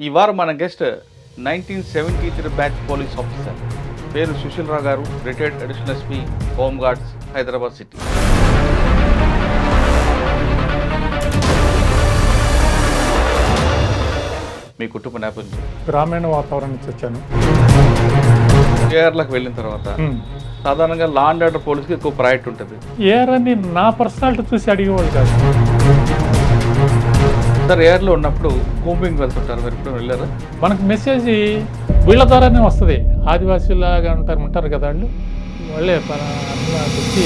ఈ వారం మన గెస్ట్ 1973 బ్యాచ్ పోలీస్ ఆఫీసర్ పేరు సుశీల్ రావు గారు, retired additional SP home guards, Hyderabad city. మీ కుటుంబ నేపథ్యం? గ్రామీణ వాతావరణం నుంచి వచ్చాను. ఏఆర్లకు వెళ్ళిన తర్వాత సాధారణంగా లా అండ్ ఆర్డర్ పోలీస్కి ఎక్కువ ప్రయారిటీ ఉంటుంది. ఏఆర్ అని నా పర్సనాలిటీ చూసి అడిగేవాళ్ళు కాదు. సార్, ఏఆర్లో ఉన్నప్పుడు కూంబింగ్ వెళ్తుంటారు, మీరు ఇప్పుడు వెళ్ళారా? మనకు మెసేజ్ వీళ్ళ ద్వారానే వస్తుంది. ఆదివాసీలాగా ఉంటారు కదా వాళ్ళు, వాళ్ళే వచ్చి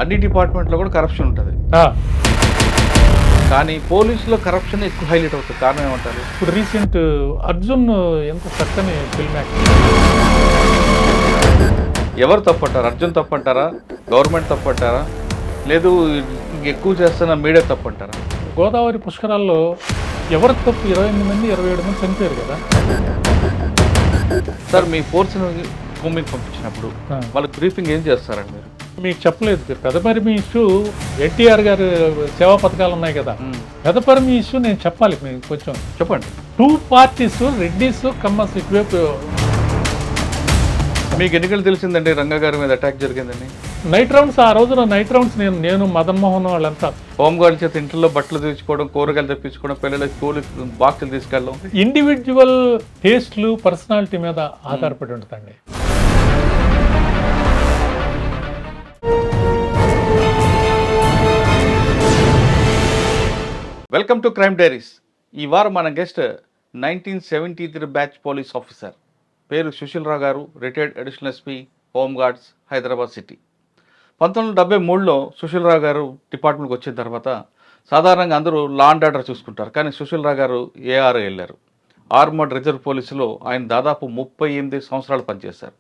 అన్ని డిపార్ట్మెంట్లో కూడా కరప్షన్ ఉంటుంది, కానీ పోలీసులో కరప్షన్ ఎక్కువ హైలైట్ అవుతుంది. కారణం ఏమంటారు? ఇప్పుడు రీసెంట్ అర్జున్ ఎంత చక్కని ఫిల్మ్ యాక్టర్. ఎవరు తప్పంటారు? అర్జున్ తప్పంటారా, గవర్నమెంట్ తప్పంటారా, లేదు ఎక్కువ చేస్తున్న మీడియా తప్పంటారా? గోదావరి పుష్కరాల్లో ఎవరి తప్పు? 28 మంది 27 మంది చనిపోయారు కదా సార్. మీ ఫోర్స్ని కూంబింగ్ పంపించినప్పుడు వాళ్ళకి బ్రీఫింగ్ ఏం చేస్తారండి మీరు? మీకు చెప్పలేదు. పెదపరిమి ఇష్యూ, ఎన్టీఆర్ గారు సేవా పథకాలు ఉన్నాయి కదా, పెదపరిమి ఇష్యూ నేను చెప్పాలి మీకు కొంచెం. చెప్పండి. 2 పార్టీస్, రెడ్డిస్, కమ్మస్ ఇటువైపు. మీకు ఎన్నికలు తెలిసిందండి రంగా గారి మీద అటాక్ జరిగిందని? నైట్ రౌండ్స్, ఆ రోజున నైట్ రౌండ్స్ నేను మదన్ మోహన్ వాళ్ళంతా హోమ్ గార్డ్ చేత ఇంట్లో బట్టలు తెచ్చుకోవడం, కూరగాయలు తెప్పించుకోవడం, పిల్లలకి స్కూల్ బాక్సులు తీసుకెళ్ళడం, ఇండివిజువల్ టేస్ట్లు, పర్సనాలిటీ మీద ఆధారపడి ఉంటుందండి. Welcome to crime diaries. ఈ వారం మన గెస్ట్ 1973 బ్యాచ్ పోలీస్ ఆఫీసర్ పేరు సుశీల్ రావు గారు, retired additional SP home guards, Hyderabad city. 1973లో సుశీల్ రావు గారు డిపార్ట్మెంట్కి వచ్చిన తర్వాత సాధారణంగా అందరూ లా అండ్ ఆర్డర్ చూసుకుంటారు, కానీ సుశీల్ రావు గారు ఏఆర్ వెళ్ళారు. ఆర్మర్డ్ రిజర్వ్ పోలీసులో ఆయన దాదాపు 38 సంవత్సరాలు పనిచేశారు.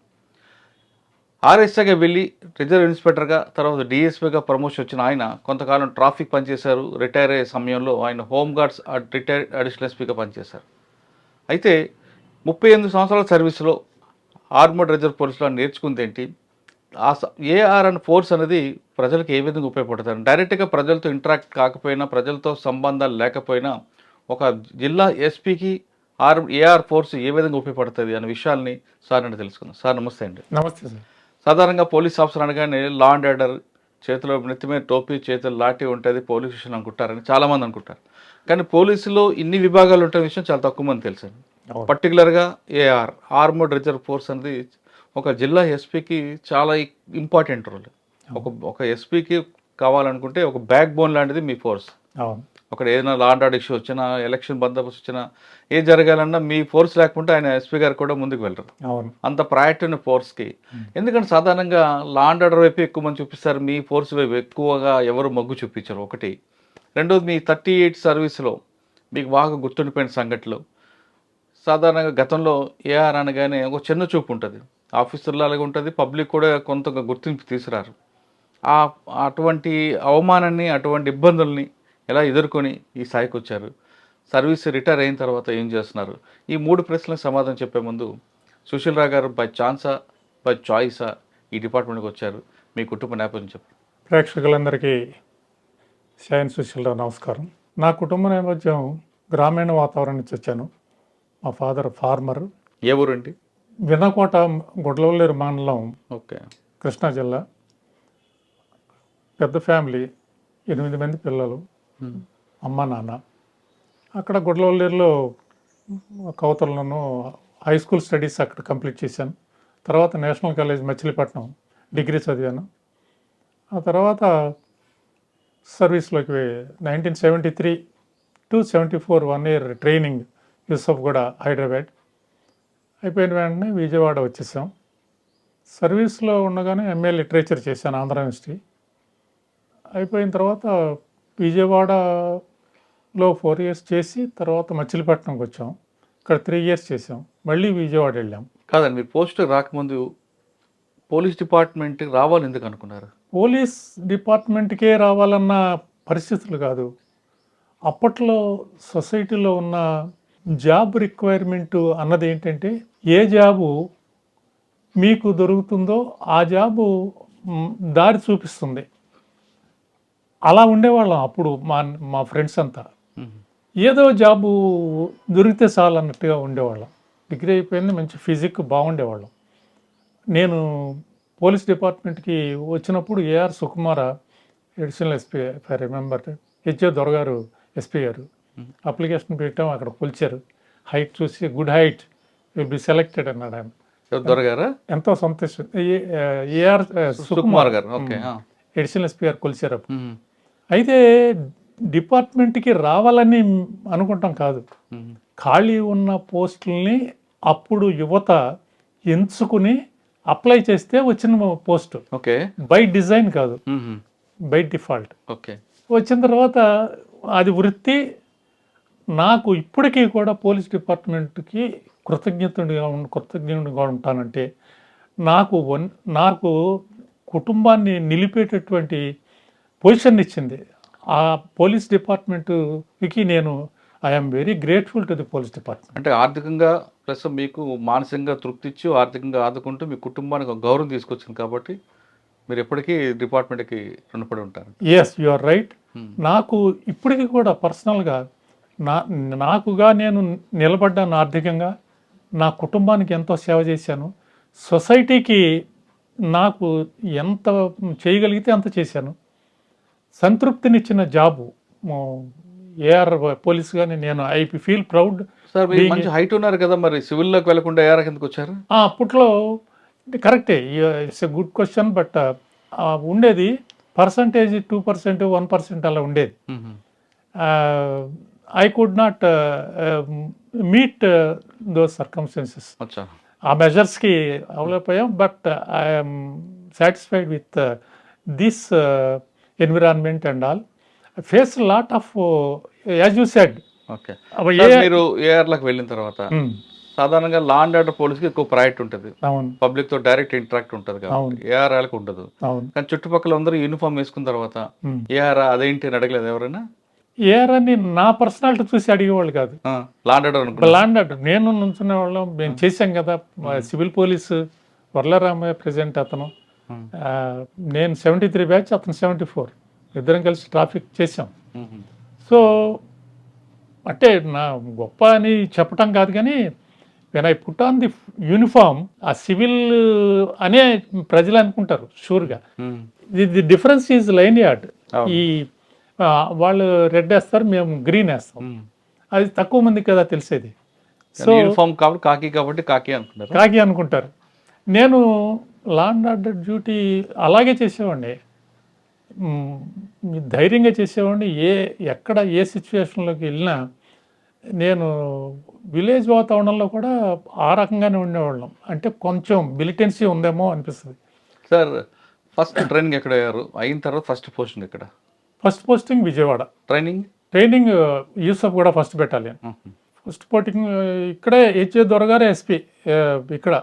ఆర్ఎస్ఐగా వెళ్ళి రిజర్వ్ ఇన్స్పెక్టర్గా, తర్వాత డిఎస్పీగా ప్రమోషన్ వచ్చిన ఆయన కొంతకాలం ట్రాఫిక్ పనిచేశారు. రిటైర్ అయ్యే సమయంలో ఆయన హోమ్ గార్డ్స్, రిటైర్డ్ అడిషనల్ ఎస్పీగా పనిచేశారు. అయితే 38 సంవత్సరాల సర్వీస్లో ఆర్మర్డ్ రిజర్వ్ పోలీసులో నేర్చుకుంది ఏంటి, ఏఆర్ అండ్ ఫోర్స్ అనేది ప్రజలకు ఏ విధంగా ఉపయోగపడతారు, డైరెక్ట్గా ప్రజలతో ఇంటరాక్ట్ కాకపోయినా, ప్రజలతో సంబంధాలు లేకపోయినా ఒక జిల్లా ఎస్పీకి ఏఆర్ ఫోర్స్ ఏ విధంగా ఉపయోగపడుతుంది అనే విషయాల్ని సార్ అంటే తెలుసుకుందాం. సార్ నమస్తే అండి. నమస్తే సార్. సాధారణంగా పోలీస్ ఆఫీసర్ అనగానే లా అండ్ ఆర్డర్, చేతిలో నెత్తి మీద టోపీ, చేతులు లాఠీ ఉంటుంది, పోలీస్ స్టేషన్ అనుకుంటారని చాలామంది అనుకుంటారు. కానీ పోలీసులో ఇన్ని విభాగాలు ఉంటే విషయం చాలా తక్కువ మంది తెలుసు. పర్టికులర్గా ఏఆర్, ఆర్మర్డ్ రిజర్వ్ ఫోర్స్ అనేది ఒక జిల్లా ఎస్పీకి చాలా ఇంపార్టెంట్ రోల్. ఒక ఎస్పీకి కావాలనుకుంటే ఒక బ్యాక్ బోన్ లాంటిది మీ ఫోర్స్. అక్కడ ఏదైనా లా అండ్ ఆర్డర్ ఇష్యూ వచ్చినా, ఎలక్షన్ బందోబస్తు వచ్చినా, ఏ జరగాలన్నా మీ ఫోర్స్ లేకుంటే ఆయన ఎస్పీ గారు కూడా ముందుకు వెళ్ళరు. అంత ప్రయారిటీ ఉన్న ఫోర్స్కి. ఎందుకంటే సాధారణంగా లా అండ్ ఆర్డర్ వైపు ఎక్కువ మంది చూపిస్తారు, మీ ఫోర్స్ వైపు ఎక్కువగా ఎవరు మొగ్గు చూపించారు. ఒకటి. రెండోది, మీ 38 సర్వీస్లో మీకు బాగా గుర్తుండిపోయిన సంఘటనలు. సాధారణంగా గతంలో ఏఆర్ అనగానే ఒక చిన్న చూపు ఉంటుంది, ఆఫీసర్లు అలాగే ఉంటుంది, పబ్లిక్ కూడా కొంత గుర్తింపు తీసుకురారు. అటువంటి అవమానాన్ని, అటువంటి ఇబ్బందుల్ని ఎలా ఎదుర్కొని ఈ స్థాయికి వచ్చారు, సర్వీస్ రిటైర్ అయిన తర్వాత ఏం చేస్తున్నారు, ఈ 3 ప్రశ్నలకు సమాధానం చెప్పే ముందు సుశీల్ రావు గారు బై ఛాన్సా, బై చాయిసా ఈ డిపార్ట్మెంట్కి వచ్చారు, మీ కుటుంబ నేపథ్యం చెప్పారు. ప్రేక్షకులందరికీ షైన్ సుశీల్ రావు నమస్కారం. నా కుటుంబ నేపథ్యం గ్రామీణ వాతావరణం నుంచి వచ్చాను. మా ఫాదర్ ఫార్మర్. ఏ ఊరు అండి? వినకోట, గుడ్లవల్లేరు మండలం, ఓకే, కృష్ణా జిల్లా. పెద్ద ఫ్యామిలీ, 8 మంది పిల్లలు, అమ్మ నాన్న. అక్కడ గుడ్లవల్లేరులో కవతలను హై స్కూల్ స్టడీస్ అక్కడ కంప్లీట్ చేశాను. తర్వాత నేషనల్ కాలేజ్ మచిలీపట్నం డిగ్రీ చదివాను. ఆ తర్వాత సర్వీస్లోకి 1973 to 74 1 year training Yousufguda, Hyderabad. అయిపోయిన వెంటనే విజయవాడ వచ్చేసాం. సర్వీస్లో ఉండగానే ఎంఏ లిటరేచర్ చేశాను ఆంధ్ర యూనివర్సిటీ. అయిపోయిన తర్వాత విజయవాడలో 4 years చేసి తర్వాత మచిలీపట్నంకి వచ్చాం. ఇక్కడ 3 years చేసాం. మళ్ళీ విజయవాడ వెళ్ళాం. కాదండి, మీరు పోస్ట్ రాకముందు పోలీస్ డిపార్ట్మెంట్కి రావాలి ఎందుకు అనుకున్నారు? పోలీస్ డిపార్ట్మెంట్కే రావాలన్న పరిస్థితులు కాదు. అప్పట్లో సొసైటీలో ఉన్న జాబ్ రిక్వైర్మెంట్ అన్నది ఏంటంటే, ఏ జాబు మీకు దొరుకుతుందో ఆ జాబు దారి చూపిస్తుంది. అలా ఉండేవాళ్ళం అప్పుడు మా ఫ్రెండ్స్ అంతా. ఏదో జాబు దొరికితే చాలు అన్నట్టుగా ఉండేవాళ్ళం. డిగ్రీ అయిపోయింది, మంచి ఫిజిక్ బాగుండేవాళ్ళం. నేను పోలీస్ డిపార్ట్మెంట్కి వచ్చినప్పుడు AR Sukumara additional SP, I remember, HA దొరగారు ఎస్పీ గారు అప్లికేషన్ పెట్టాం, అక్కడ కొలిచారు. హైట్ చూసి good height, will be selected అన్నాడు ఆయన. దొరగారా? ఎంతో సంతోషం. ఏఆర్ సుకుమార్ గారు. ఓకే. ఎడిషనల్ ఎస్పీ గారు కొలిచారు అప్పుడు. అయితే డిపార్ట్మెంట్కి రావాలని అనుకుంటాం కాదు, ఖాళీ ఉన్న పోస్టుల్ని అప్పుడు యువత ఎంచుకుని అప్లై చేస్తే వచ్చిన పోస్టు. ఓకే. బై డిజైన్ కాదు, బై డిఫాల్ట్. ఓకే. వచ్చిన తర్వాత అది వృత్తి. నాకు ఇప్పటికీ కూడా పోలీస్ డిపార్ట్మెంట్కి కృతజ్ఞుడిగా ఉంటానంటే నాకు కుటుంబాన్ని నిలిపేటటువంటి పొజిషన్ ఇచ్చింది ఆ పోలీస్ డిపార్ట్మెంట్కి. నేను I'm very grateful to the police department. అంటే ఆర్థికంగా ప్లస్ మీకు మానసికంగా తృప్తి ఇచ్చి ఆర్థికంగా ఆదుకుంటూ మీ కుటుంబానికి ఒక గౌరవం తీసుకొచ్చింది కాబట్టి మీరు ఎప్పటికీ డిపార్ట్మెంట్కి రుణపడి ఉంటారు. Yes, you are right. నాకు ఇప్పటికీ కూడా పర్సనల్గా నాకుగా నేను నిలబడ్డాను ఆర్థికంగా, నా కుటుంబానికి ఎంతో సేవ చేశాను, సొసైటీకి నాకు ఎంత చేయగలిగితే అంత చేశాను. సంతృప్తినిచ్చిన జాబు ఏఆర్ పోలీస్గానే నేను ఐ ఫీల్ ప్రౌడ్. సార్ మీరు మంచి హైట్ ఉన్నారు కదా, మరి సివిల్లోకి వెళ్లకుండా ఏఆర్ కిందకి వచ్చారు? అప్పట్లో కరెక్టే, it's a good question. But ఉండేది పర్సంటేజ్ 2%, 1% అలా ఉండేది. I could not meet those circumstances. ఆ మెజర్స్కి అవలేకపోయాం. But I'm satisfied with this environment and all. Face lot of, as you said. Okay. మీరు ఏఆర్లకు వెళ్ళిన తర్వాత సాధారణంగా లా అండ్ ఆర్డర్ పోలీస్కి ఎక్కువ ప్రయారిటీ ఉంటుంది, పబ్లిక్ తో డైరెక్ట్ ఇంటరాక్ట్ ఉంటుంది కాబట్టి ఏఆర్ఆర్కి ఉండదు. కానీ చుట్టుపక్కల అందరూ యూనిఫామ్ వేసుకున్న తర్వాత ఏఆర్ అదేంటి అని అడగలేదు ఎవరైనా? ఏఆర్ అని నా పర్సనాలిటీ చూసి అడిగేవాళ్ళు కాదు. లా and order, law and order నేను నుంచునే వాళ్ళం. మేము చేసాం కదా, సివిల్ పోలీసు వర్లరామయ్య ప్రెసిడెంట్ అతను, నేను 73 బ్యాచ్, అతను 74, ఇద్దరం కలిసి ట్రాఫిక్ చేసాం. సో అంటే నా గొప్ప అని చెప్పటం కాదు, కానీ when I put on the uniform, ఆ సివిల్ అనే ప్రజలు అనుకుంటారు షూర్గా. The difference is line yard. ఈ వాళ్ళు రెడ్ వేస్తారు, మేము గ్రీన్ వేస్తాం. అది తక్కువ మంది కదా తెలిసేది. సో యూనిఫామ్ కాబట్టి కాకి అనుకుంటారు. నేను లా అండ్ ఆర్డర్ డ్యూటీ అలాగే చేసేవాడిని, ధైర్యంగా చేసేవాడిని. ఎక్కడ ఏ సిచ్యువేషన్లోకి వెళ్ళినా నేను విలేజ్ వాతావరణంలో కూడా ఆ రకంగానే ఉండేవాళ్ళం. అంటే కొంచెం మిలిటెన్సీ ఉందేమో అనిపిస్తుంది. సార్ ఫస్ట్ ట్రైనింగ్ ఎక్కడ అయ్యారు? అయిన తర్వాత ఫస్ట్ పోస్టింగ్ ఎక్కడ? First posting Vijayawada. ట్రైనింగ్ యూసఫ్ కూడా ఫస్ట్ పెట్టాలి. ఫస్ట్ పోస్టింగ్ ఇక్కడే హెచ్ఏ దొరగారు ఎస్పీ, ఇక్కడ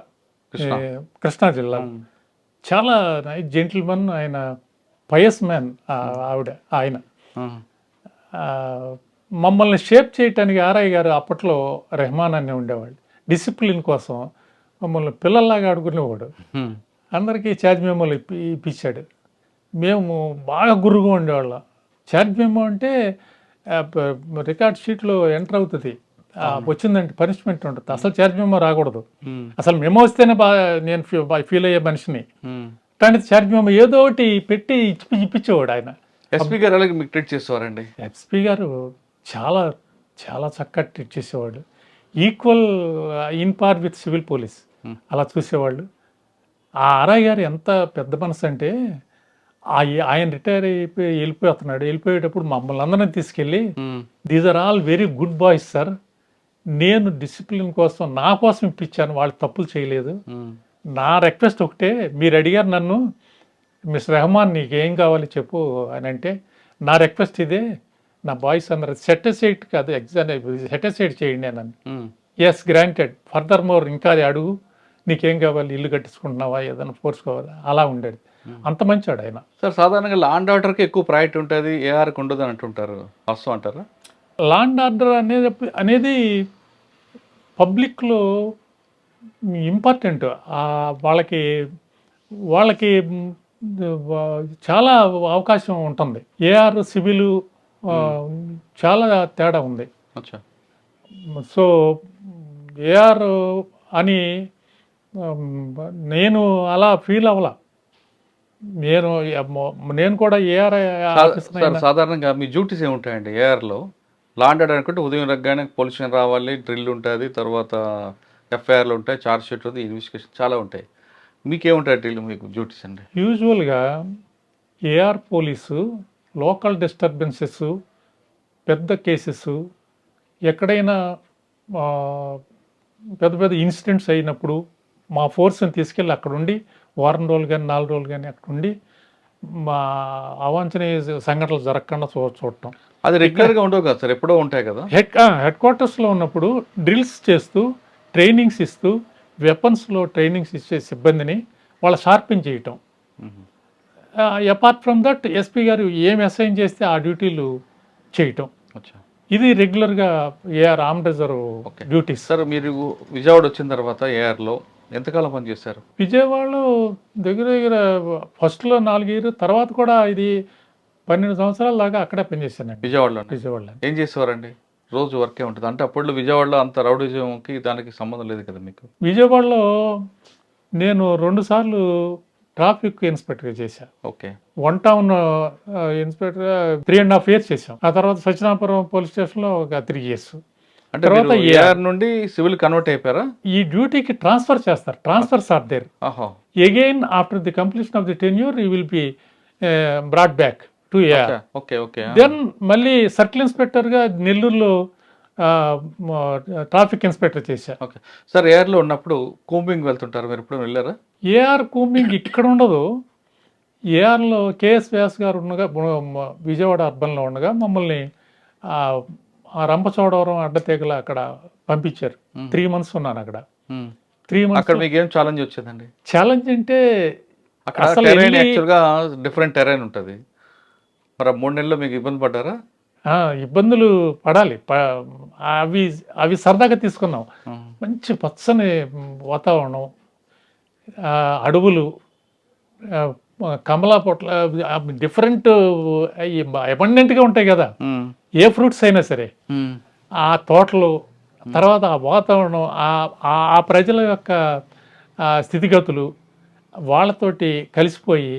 కృష్ణా జిల్లా. చాలా జెంటిల్మన్ ఆయన, పయస్ మ్యాన్ ఆయన. మమ్మల్ని షేప్ చేయటానికి ఆర్ఐ గారు అప్పట్లో రెహమాన్ అని ఉండేవాళ్ళు. డిసిప్లిన్ కోసం మమ్మల్ని పిల్లల్లాగా ఆడుకునేవాడు. అందరికీ ఛార్జ్ మెమోలు ఇప్పించాడు. మేము బాగా గుర్రుగా ఉండేవాళ్ళం. ఛార్జ్ మెమో అంటే రికార్డ్ షీట్లో ఎంటర్ అవుతుంది, వచ్చిందంటే పనిష్మెంట్ ఉంటుంది. అసలు ఛార్జ్ మెమో రాకూడదు. అసలు మెమో వస్తేనే బాగా నేను ఫీల్ అయ్యే మనిషిని. కానీ ఛార్జ్ మెమో ఏదో ఒకటి పెట్టి ఇప్పించేవాడు ఆయన. ఎస్పీ గారు అలాగే మీకు ట్రీట్ చేసేవారండి? ఎస్పీ గారు చాలా చాలా చక్కగా ట్రీట్ చేసేవాడు. Equal in par with civil police అలా చూసేవాళ్ళు. ఆ ఆర్ఐ గారు ఎంత పెద్ద మనసు అంటే, ఆయన రిటైర్ అయిపోయి వెళ్ళిపోతున్నాడు. వెళ్ళిపోయేటప్పుడు మమ్మల్ని అందరినీ తీసుకెళ్ళి, these are all very good boys sir, నేను డిసిప్లిన్ కోసం నా కోసం ఇప్పించాను, వాళ్ళు తప్పులు చేయలేదు. నా రిక్వెస్ట్ ఒకటే, మీరు అడిగారు నన్ను, మిస్టర్ రెహమాన్ నీకు ఏం కావాలి చెప్పు అని అంటే, నా రిక్వెస్ట్ ఇదే, నా బాయ్స్ అందరూ సెటిసైడ్ కాదు, సెటిసైడ్ చేయండి అని. ఎస్ గ్రాంటెడ్, ఫర్దర్ మోర్ ఇంకా అది అడుగు, నీకేం కావాలి, ఇల్లు కట్టించుకుంటున్నావా, ఏదైనా ఫోర్స్ కావాలి, అలా ఉండేది. అంత మంచివాడు ఆయన. సార్ సాధారణంగా లా అండ్ ఆర్డర్కి ఎక్కువ ప్రయారిటీ ఉంటుంది, ఏఆర్కి ఉండదు అని అంటుంటారు, వాస్తవం అంటారా? లా అండ్ ఆర్డర్ అనేది పబ్లిక్లో ఇంపార్టెంట్. వాళ్ళకి చాలా అవకాశం ఉంటుంది. ఏఆర్ సివిల్ చాలా తేడా ఉంది. అచ్చా. సో ఏఆర్ అని నేను అలా ఫీల్ అవ్వాల. నేను నేను కూడా ఏఆర్ ఆఫీసర్ సార్ సాధారణంగా మీ డ్యూటీస్ ఏముంటాయండి ఏఆర్లో? లా అండ్ ఆర్డర్ అనుకుంటే ఉదయం రగ్గానే పోలీస్ స్టేషన్ రావాలి, డ్రిల్ ఉంటుంది, తర్వాత ఎఫ్ఐఆర్లు ఉంటాయి, ఛార్జ్ షీట్ ఉంది, ఇన్వెస్టిగేషన్ చాలా ఉంటాయి. మీకేముంటాయి డ్రిల్, మీకు డ్యూటీస్ అండి? యూజువల్గా ఏఆర్ పోలీసు లోకల్ డిస్టర్బెన్సెస్, పెద్ద కేసెస్, ఎక్కడైనా ఆ, పెద్ద పెద్ద ఇన్సిడెంట్స్ అయినప్పుడు మా ఫోర్స్ని తీసుకెళ్ళి అక్కడ ఉండి వారం రోజులు కానీ 4 రోజులు కానీ అక్కడ ఉండి మా అవాంఛనీయ సంఘటనలు జరగకుండా చూడటం. అది రెగ్యులర్గా ఉండవు కదా సార్, ఎప్పుడో ఉంటాయి కదా? హెడ్ క్వార్టర్స్లో ఉన్నప్పుడు డ్రిల్స్ చేస్తూ ట్రైనింగ్స్ ఇస్తూ వెపన్స్లో ట్రైనింగ్స్ ఇచ్చే సిబ్బందిని వాళ్ళ షార్పింగ్ చేయటం. అపార్ట్ ఫ్రమ్ దట్ ఎస్పీ గారు ఏం అసైన్ చేస్తే ఆ డ్యూటీలు చేయటం. అచ్చా. ఇది రెగ్యులర్గా AR arm reserve duties. Sir మీరు విజయవాడ వచ్చిన తర్వాత ఏఆర్లో ఎంతకాలం పనిచేశారు? విజయవాడలో దగ్గర దగ్గర ఫస్ట్లో 4 years, తర్వాత కూడా ఇది 12 సంవత్సరాల దాకా అక్కడే పనిచేశానండి విజయవాడలో. ఏం చేసేవారండి? రోజు వర్కే ఉంటుంది అంటే అప్పుడు విజయవాడలో అంత రౌడిజంకి దానికి సంబంధం లేదు కదా మీకు? విజయవాడలో నేను 2 సార్లు ట్రాఫిక్ ఇన్స్పెక్టర్గా చేశాను. ఓకే. 1 town ఇన్స్పెక్టర్ 3.5 years చేశాం. ఆ తర్వాత సత్యనాపురం పోలీస్ స్టేషన్లో ఒక 3 years. అంటే తర్వాత ఏఆర్ నుండి సివిల్ కన్వర్ట్ అయిపోయారా? ఈ డ్యూటీకి ట్రాన్స్ఫర్ చేస్తారు. Transfers are there. Again after the completion of the tenure you will be brought back to AR. Okay okay. Then మళ్ళీ సర్కిల్ ఇన్స్పెక్టర్గా నెల్లూరులో ట్రాఫిక్ ఇన్స్పెక్టర్ చేశారు. Okay sir. ఏఆర్లో ఉన్నప్పుడు కూంబింగ్ వెళ్తుంటారు, మీరు ఎప్పుడు వెళ్ళారా? ఏఆర్ కూంబింగ్ ఇక్కడ ఉండదు. ఏఆర్లో కేఎస్ వ్యాస్ గారు ఉండగా విజయవాడ అర్బన్లో ఉండగా మమ్మల్ని ఆ రంపచోడవరం అడ్డతీగల అక్కడ పంపించారు. 3 months ఉన్నాను అక్కడ. 3 months. అక్కడ మీకు ఏం ఛాలెంజ్ వచ్చేదండి? ఛాలెంజ్ అంటే అక్కడ టెరైన్ యాక్చువల్గా డిఫరెంట్ టెరైన్ ఉంటుంది. మరి 3 నెలల్లో మీకు ఇబ్బంది పడ్డారా? ఇబ్బందులు పడాలి. అవి సరదాగా తీసుకున్నాం. మంచి పచ్చని వాతావరణం, అడవులు, కమలా పొట్ల, డిఫరెంట్ అబండెంట్గా ఉంటాయి కదా ఏ ఫ్రూట్స్ అయినా సరే. ఆ తోటలు, తర్వాత ఆ వాతావరణం, ఆ ప్రజల యొక్క స్థితిగతులు, వాళ్ళతోటి కలిసిపోయి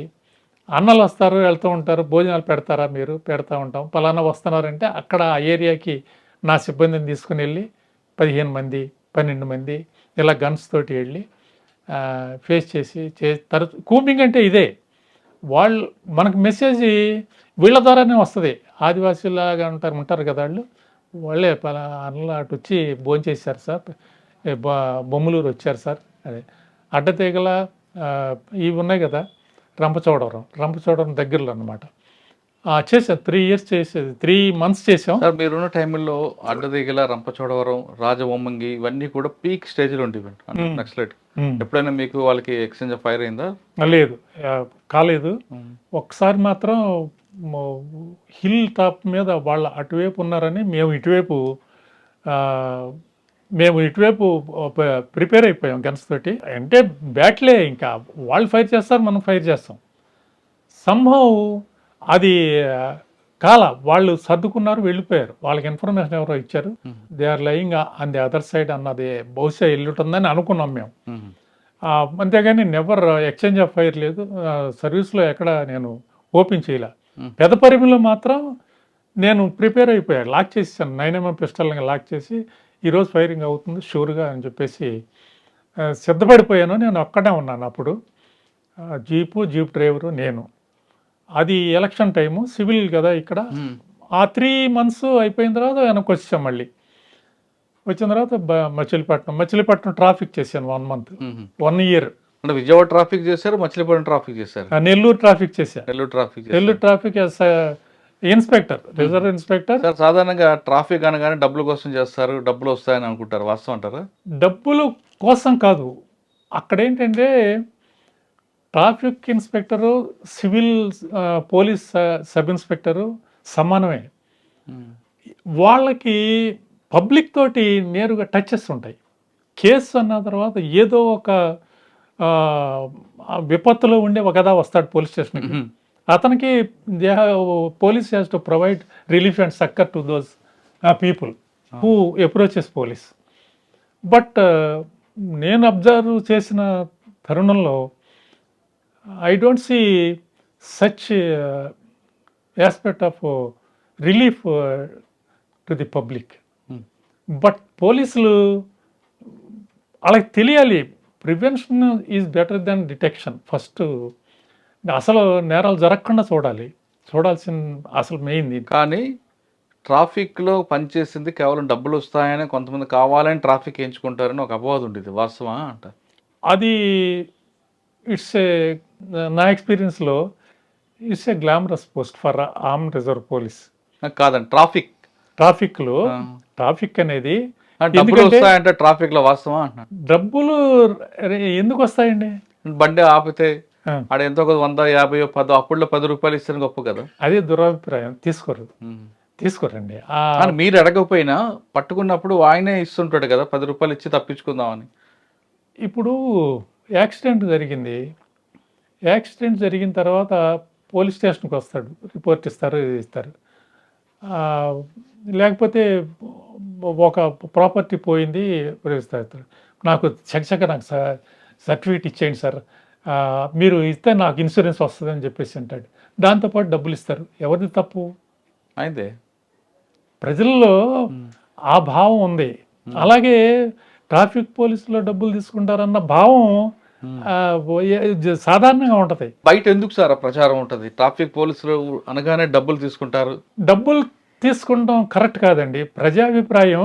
అన్నలు వస్తారు వెళ్తూ ఉంటారు, భోజనాలు పెడతారా మీరు? పెడతా ఉంటాం. పలానా వస్తున్నారంటే అక్కడ ఆ ఏరియాకి నా సిబ్బందిని తీసుకుని వెళ్ళి 15 మంది 12 మంది ఇలా గన్స్ తోటి వెళ్ళి ఫేస్ చేసి తరచు కూంబింగ్ అంటే ఇదే. వాళ్ళు మనకు మెసేజ్ వీళ్ళ ద్వారానే వస్తుంది. ఆదివాసీలాగా ఉంటారు కదా వాళ్ళే అన్నలు అటు వచ్చి భోంచేశారు సార్, బొమ్మలూరు వచ్చారు సార్, అదే అడ్డతీగల ఇవి ఉన్నాయి కదా రంపచోడవరం దగ్గరలో అనమాట. చేసాం 3 years చేసేది, 3 months చేసాం. సార్ మీరున్న టైంలో అడ్డదిగల, రంపచోడవరం, రాజవొమ్మంగి ఇవన్నీ కూడా పీక్ స్టేజ్లో ఉండేవి నక్సలైట్. ఎప్పుడైనా మీకు వాళ్ళకి ఎక్స్చేంజ్ ఆఫ్ ఫైర్ అయిందా? లేదు, కాలేదు. ఒకసారి మాత్రం హిల్ టాప్ మీద వాళ్ళ అటువైపు ఉన్నారని మేము ఇటువైపు ప్రిపేర్ అయిపోయాం గన్స్ తోటి. అంటే బ్యాట్లే, ఇంకా వాళ్ళు ఫైర్ చేస్తారు, మనం ఫైర్ చేస్తాం. సంభవ్ అది వాళ్ళు సర్దుకున్నారు, వెళ్ళిపోయారు. వాళ్ళకి ఇన్ఫర్మేషన్ ఎవరో ఇచ్చారు, they are lying on the other side అన్నది బహుశా వెళ్ళుంటుందని అనుకున్నాం మేము. అంతేగాని నెవర్ ఎక్స్చేంజ్ ఆఫ్ ఫైర్ లేదు. సర్వీస్లో ఎక్కడ నేను ఓపెన్ చేయలే. పెదపరిమిలో మాత్రం నేను ప్రిపేర్ అయిపోయాను, లాక్ చేసేసాను. 9mm పిస్టల్ని లాక్ చేసి ఈరోజు ఫైరింగ్ అవుతుంది షూర్గా అని చెప్పేసి సిద్ధపడిపోయాను. నేను ఒక్కడే ఉన్నాను అప్పుడు, జీప్ డ్రైవరు నేను. అది ఎలక్షన్ టైము, సివిల్ కదా ఇక్కడ. ఆ 3 months అయిపోయిన తర్వాత వెనక్కి వచ్చాం. మళ్ళీ వచ్చిన తర్వాత మచిలీపట్నం ట్రాఫిక్ చేశాను 1 month, 1 year. అంటే విజయవాడ ట్రాఫిక్ చేశారు, మచిలీపట్నం ట్రాఫిక్ చేశారు, నెల్లూరు ట్రాఫిక్ చేశాను. Nellore traffic inspector, reserve inspector. Sir సాధారణంగా ట్రాఫిక్ అనగానే డబ్బుల కోసం చేస్తారు, డబ్బులు వస్తాయని అనుకుంటారు, వాస్తవం అంటారా? డబ్బులు కోసం కాదు. అక్కడ ఏంటంటే traffic inspector, civil police sub inspector సమానమే. వాళ్ళకి పబ్లిక్ తోటి నేరుగా టచెస్ ఉంటాయి. కేసు అన్న తర్వాత ఏదో ఒక విపత్తులో ఉండే ఒకదా వస్తాడు పోలీస్ స్టేషన్కి. అతనికి police has to provide relief and succour to those people. Who approaches police. But నేను అబ్జర్వ్ చేసిన తరుణంలో I don't see such aspect of relief to the public. But పోలీసులు వాళ్ళకి తెలియాలి, prevention is better than detection. First అసలు నేరాలు జరగకుండా చూడాల్సిన అసలు మెయిన్ ఇది. కానీ ట్రాఫిక్లో పనిచేసింది కేవలం డబ్బులు వస్తాయని, కొంతమంది కావాలని ట్రాఫిక్ ఎంచుకుంటారని ఒక అపవాదం ఉండేది, వాస్తవా అంట? అది ఇట్స్ ఏ, నా ఎక్స్పీరియన్స్లో it's a glamorous post for arm reserve police. కాదండి, ట్రాఫిక్లో ట్రాఫిక్ అనేది డబ్బులు ఎందుకంటే వస్తాయంటే ట్రాఫిక్లో వాస్తవా అంటున్నాను. డబ్బులు ఎందుకు వస్తాయండి? బండి ఆపితే ఆ, ఆడ ఎంతో ఒక 100, 50, 10 అప్పుడులో 10 రూపాయలు ఇస్తే గొప్ప కదా. అదే దురభిప్రాయం. తీసుకోరండి. కానీ మీరు అడగకపోయినా పట్టుకున్నప్పుడు ఆయనే ఇస్తుంటాడు కదా, 10 రూపాయలు ఇచ్చి తప్పించుకుందామని. ఇప్పుడు యాక్సిడెంట్ జరిగిన తర్వాత పోలీస్ స్టేషన్కి వస్తాడు, రిపోర్ట్ ఇస్తారు, ఇది ఇస్తారు. ఆ, లేకపోతే ఒక ప్రాపర్టీ పోయింది, ఇస్తారు. నాకు నాకు సర్టిఫికేట్ ఇచ్చేయండి సార్, మీరు ఇస్తే నాకు ఇన్సూరెన్స్ వస్తుంది అని చెప్పేసి అంటాడు. దాంతోపాటు డబ్బులు ఇస్తారు. ఎవరిది తప్పు? అయితే ప్రజల్లో ఆ భావం ఉంది. అలాగే ట్రాఫిక్ పోలీసులో డబ్బులు తీసుకుంటారన్న భావం సాధారణంగా ఉంటుంది. బయట ఎందుకు సార్ ఆ ప్రచారం ఉంటుంది, ట్రాఫిక్ పోలీసులు అనగానే డబ్బులు తీసుకుంటారు? డబ్బులు తీసుకుంటాం కరెక్ట్ కాదండి. ప్రజాభిప్రాయం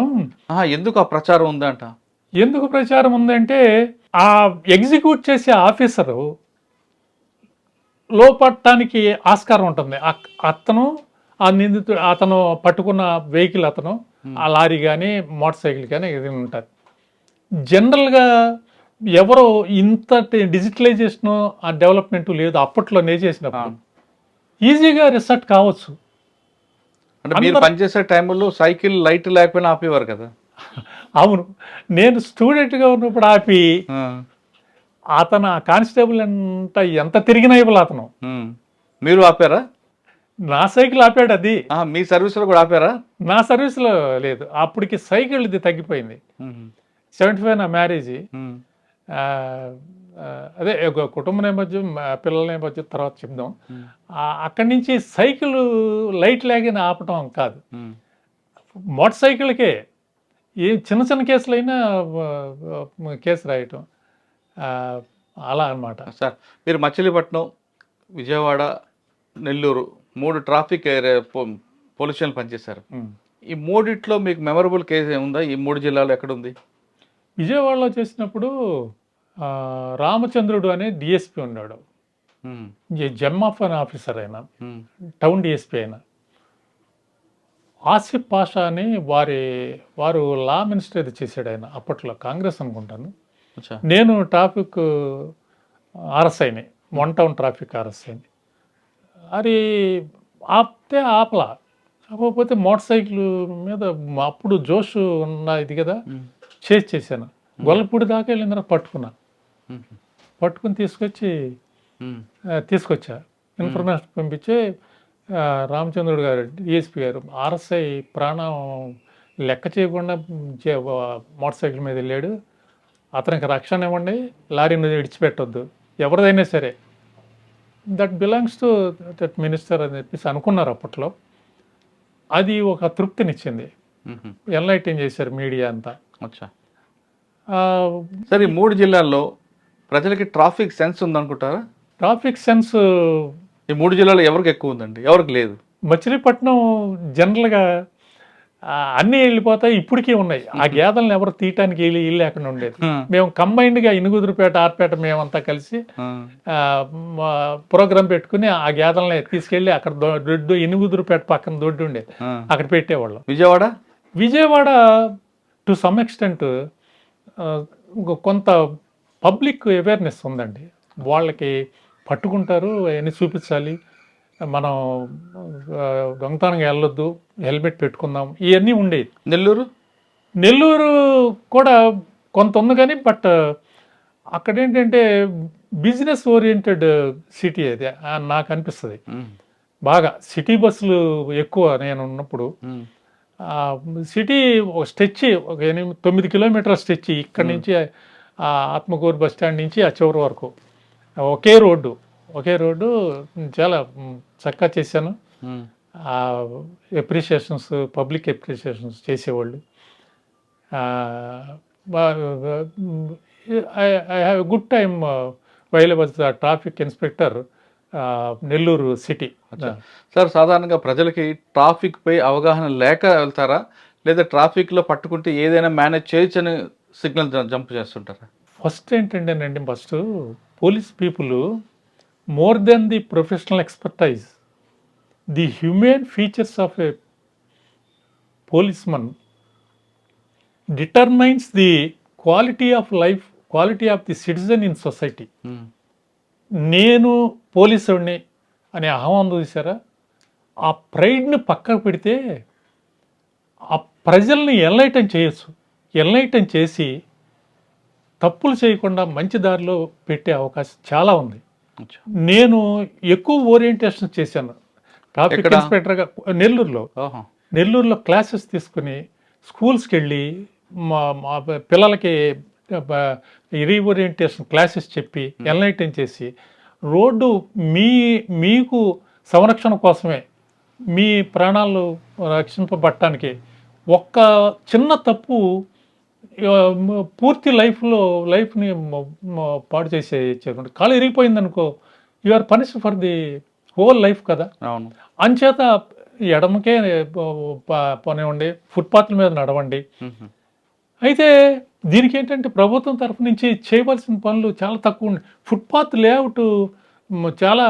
ఎందుకు ఆ ప్రచారం ఉందంట? ఎందుకు ప్రచారం ఉందంటే ఆ ఎగ్జిక్యూట్ చేసే ఆఫీసరు లోపడటానికి ఆస్కారం ఉంటుంది. అతను ఆ నిందితుడు, అతను పట్టుకున్న వెహికల్, అతను ఆ లారీ కానీ మోటార్ సైకిల్ కానీ ఇది ఉంటుంది. జనరల్గా ఎవరో ఇంత డిజిటలైజేషన్ ఆ డెవలప్మెంట్ లేదు అప్పట్లోనే చేసినప్పుడు. ఈజీగా రిసర్ట్ కావచ్చు. అంటే మీరు పనిచేసే టైంలో సైకిల్ లైట్ లేకపోయినా ఆపేవారు కదా. అవును, నేను స్టూడెంట్గా ఉన్నప్పుడు ఆపి అతను ఆ కానిస్టేబుల్ ఎంత తిరిగినా ఇవ్వాలి అతను. మీరు ఆపారా? నా సైకిల్ ఆపాడు. అది మీ సర్వీస్లో కూడా ఆపారా? నా సర్వీస్లో లేదు. అప్పటికి సైకిల్ ఇది తగ్గిపోయింది. 75 నా మ్యారేజ్. అదే ఒక కుటుంబ నేపథ్యం, పిల్లల నేపథ్యం తర్వాత చెప్దాం. అక్కడి నుంచి సైకిల్ లైట్ లేకని ఆపటం కాదు, మోటార్ సైకిల్కే ఏ చిన్న కేసులైనా కేసు రాయటం, అలా అన్నమాట. సార్, మీరు మచిలీపట్నం, విజయవాడ, నెల్లూరు 3 ట్రాఫిక్ పోలీస్ స్టేషన్లు పనిచేశారు. ఈ మూడిట్లో మీకు మెమరబుల్ కేసు ఏముందా? ఈ 3 జిల్లాలో ఎక్కడుంది? విజయవాడలో చేసినప్పుడు రామచంద్రుడు అనే డిఎస్పి ఉన్నాడు. జెమ్మాఫ్ అనే ఆఫీసర్ అయినా, టౌన్ డిఎస్పి అయినా. ఆసిఫ్ పాషా అని వారు లా మినిస్టర్ ఇది చేశాడు. ఆయన అప్పట్లో కాంగ్రెస్ అనుకుంటాను. నేను ట్రాఫిక్ ఆర్ఎస్ఐని, 1 టౌన్ ట్రాఫిక్ ఆర్ఎస్ఐని. అది ఆపితే ఆపలా. కాకపోతే మోటార్ సైకిల్ మీద అప్పుడు జోష్ ఉన్న ఇది కదా, చేశాను. గొల్లపూడి దాకా వెళ్ళిన తర్వాత పట్టుకుని తీసుకొచ్చా. ఇన్ఫర్మేషన్ పంపించి రామచంద్రుడు గారు, డిఎస్పి గారు, ఆర్ఎస్ఐ ప్రాణం లెక్క చేయకుండా మోటార్ సైకిల్ మీద వెళ్ళాడు, అతనికి రక్షణ ఇవ్వండి, లారీని విడిచిపెట్టొద్దు, ఎవరిదైనా సరే, that belongs to that minister అని చెప్పేసి అనుకున్నారు అప్పట్లో. అది ఒక తృప్తినిచ్చింది. ఎన్లైటింగ్ చేశారు మీడియా అంతా. సరే, ఈ 3 జిల్లాల్లో ప్రజలకి ట్రాఫిక్ సెన్స్ ఉందనుకుంటారా? ట్రాఫిక్ సెన్స్ ఈ 3 జిల్లాలో ఎవరికి ఎక్కువ ఉందండి, ఎవరికి లేదు? మచిలీపట్నం జనరల్గా అన్నీ వెళ్ళిపోతాయి, ఇప్పటికీ ఉన్నాయి. ఆ గేదెలను ఎవరు తీయటానికి ఇల్లు లేకుండా ఉండేది. మేము కంబైన్డ్గా ఇనుగుదురుపేట, ఆర్పేట మేమంతా కలిసి ప్రోగ్రాం పెట్టుకుని ఆ గేదెలని తీసుకెళ్ళి అక్కడ దొడ్డు, ఇనుగుదురుపేట పక్కన దొడ్డు ఉండేది, అక్కడ పెట్టేవాళ్ళం. విజయవాడ టు సమ్ ఎక్స్టెంట్ కొంత పబ్లిక్ అవేర్నెస్ ఉందండి. వాళ్ళకి పట్టుకుంటారు, అవన్నీ చూపించాలి, మనం దొంగతనంగా వెళ్ళొద్దు, హెల్మెట్ పెట్టుకుందాం, ఇవన్నీ ఉండేది. నెల్లూరు కూడా కొంత ఉంది కానీ, బట్ అక్కడ ఏంటంటే బిజినెస్ ఓరియంటెడ్ సిటీ అది నాకు అనిపిస్తుంది. బాగా సిటీ బస్సులు ఎక్కువ నేను ఉన్నప్పుడు. సిటీ ఒక స్ట్రెచ్ ఒక 9 కిలోమీటర్ల స్ట్రెచ్ ఇక్కడి నుంచి ఆత్మకూరు బస్ స్టాండ్ నుంచి ఆ చివరి వరకు ఒకే రోడ్డు చాలా చక్కగా చేశాను. ఎప్రిషియేషన్స్ పబ్లిక్ ఎప్రిషియేషన్స్ చేసేవాళ్ళు. I have a good time while was the traffic inspector Nellore city. Sir సాధారణంగా ప్రజలకి ట్రాఫిక్ పై అవగాహన లేక వెళ్తారా, లేదా ట్రాఫిక్లో పట్టుకుంటే ఏదైనా మేనేజ్ చేయొచ్చని సిగ్నల్ జంప్ చేస్తుంటారా? ఫస్ట్ ఏంటంటేనండి, first police people more than the professional expertise, the human features of a policeman determines the quality of life, quality of the citizen in society. నేను పోలీసుడిని అనే అహం చూసారా, ఆ ప్రైడ్ని పక్కకు పెడితే ఆ ప్రజల్ని ఎన్లైటన్ చేయొచ్చు. ఎన్లైటన్ చేసి తప్పులు చేయకుండా మంచి దారిలో పెట్టే అవకాశం చాలా ఉంది. నేను ఎక్కువ ఓరియంటేషన్ చేశాను ట్రాఫిక్ ఇన్స్పెక్టర్గా నెల్లూరులో క్లాసెస్ తీసుకుని స్కూల్స్కి వెళ్ళి మా పిల్లలకి రీఓరియంటేషన్ క్లాసెస్ చెప్పి ఎన్లైటన్ చేసి రోడ్డు మీకు సంరక్షణ కోసమే, మీ ప్రాణాలు రక్షింపబట్టడానికి ఒక్క చిన్న తప్పు పూర్తి లైఫ్ని పాడు చేసేది. కాలు ఇరిగిపోయింది అనుకో, you are punished for the whole life కదా. అవును. అంచేత ఎడమకే పోనివ్వండి, ఫుట్పాత్ల మీద నడవండి. అయితే దీనికి ఏంటంటే ప్రభుత్వం తరఫు నుంచి చేయవలసిన పనులు చాలా తక్కువ ఉన్నాయి. ఫుట్పాత్ లేఅవుట్ చాలా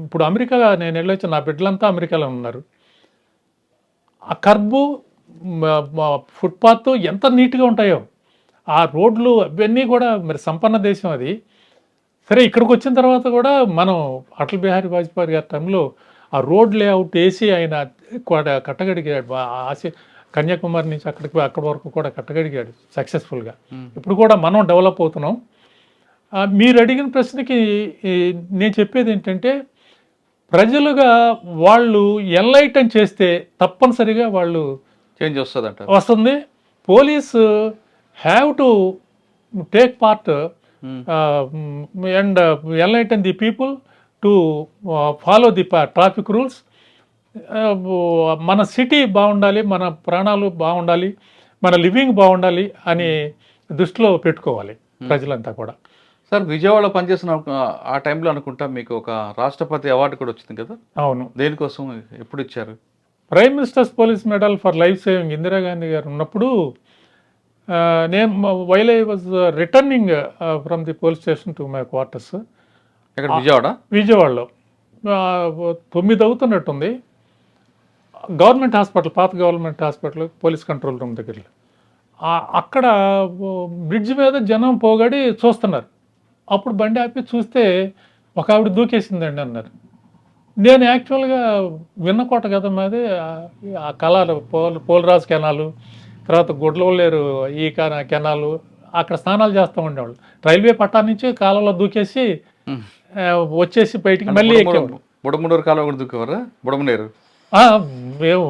ఇప్పుడు అమెరికా నేను వెళ్ళొచ్చి, నా బిడ్డలంతా అమెరికాలో ఉన్నారు. ఆ కర్బు ఫుట్పాత్ ఎంత నీట్గా ఉంటాయో ఆ రోడ్లు అవన్నీ కూడా. మరి సంపన్న దేశం అది. సరే, ఇక్కడికి వచ్చిన తర్వాత కూడా మనం అటల్ బిహారీ వాజ్పేయి గారి టైంలో ఆ రోడ్ లేఅవుట్ వేసి ఆయన కట్టగడిగాడు. కన్యాకుమారి నుంచి అక్కడి వరకు కూడా కట్టగడిగాడు సక్సెస్ఫుల్గా. ఇప్పుడు కూడా మనం డెవలప్ అవుతున్నాం. మీరు అడిగిన ప్రశ్నకి నేను చెప్పేది ఏంటంటే, ప్రజలుగా వాళ్ళు ఎన్లైటన్ చేస్తే తప్పనిసరిగా వాళ్ళు చేంజ్ వస్తుంది. Police have to take part and enlighten the people to follow the traffic rules. మన సిటీ బాగుండాలి, మన ప్రాణాలు బాగుండాలి, మన లివింగ్ బాగుండాలి అని దృష్టిలో పెట్టుకోవాలి ప్రజలంతా కూడా. సార్, విజయవాడ పనిచేసిన ఆ టైంలో అనుకుంటా మీకు ఒక రాష్ట్రపతి అవార్డు కూడా వచ్చింది కదా? అవును. దేనికోసం, ఎప్పుడు ఇచ్చారు? Prime ministers police medal for life saving Indira Gandhi గారు ఉన్నప్పుడు నేను while I was returning from the police station to my quarters. ఇక్కడ విజయవాడలో 9 అవుతున్నట్టుంది. గవర్నమెంట్ హాస్పిటల్, పాత government hospital police control room దగ్గర అక్కడ బ్రిడ్జ్ మీద జనం పోగడి చూస్తున్నారు. అప్పుడు బండి ఆపి చూస్తే ఒక ఆవిడ దూకేసిందండి అన్నారు. నేను యాక్చువల్గా విన్నకోట కదా మాది, ఆ కళాలు పోలరాజు కెనాలు, తర్వాత గుడ్లవల్లేరు ఈ కెనాలు, అక్కడ స్నానాలు చేస్తూ ఉండేవాళ్ళు. రైల్వే పట్టా నుంచి కాలంలో దూకేసి వచ్చేసి బయటికి మళ్ళీ ఎక్కేవాడు. బుడమనూరు కాలువ కూడా దూకేవారా? బుడమనేరు మేము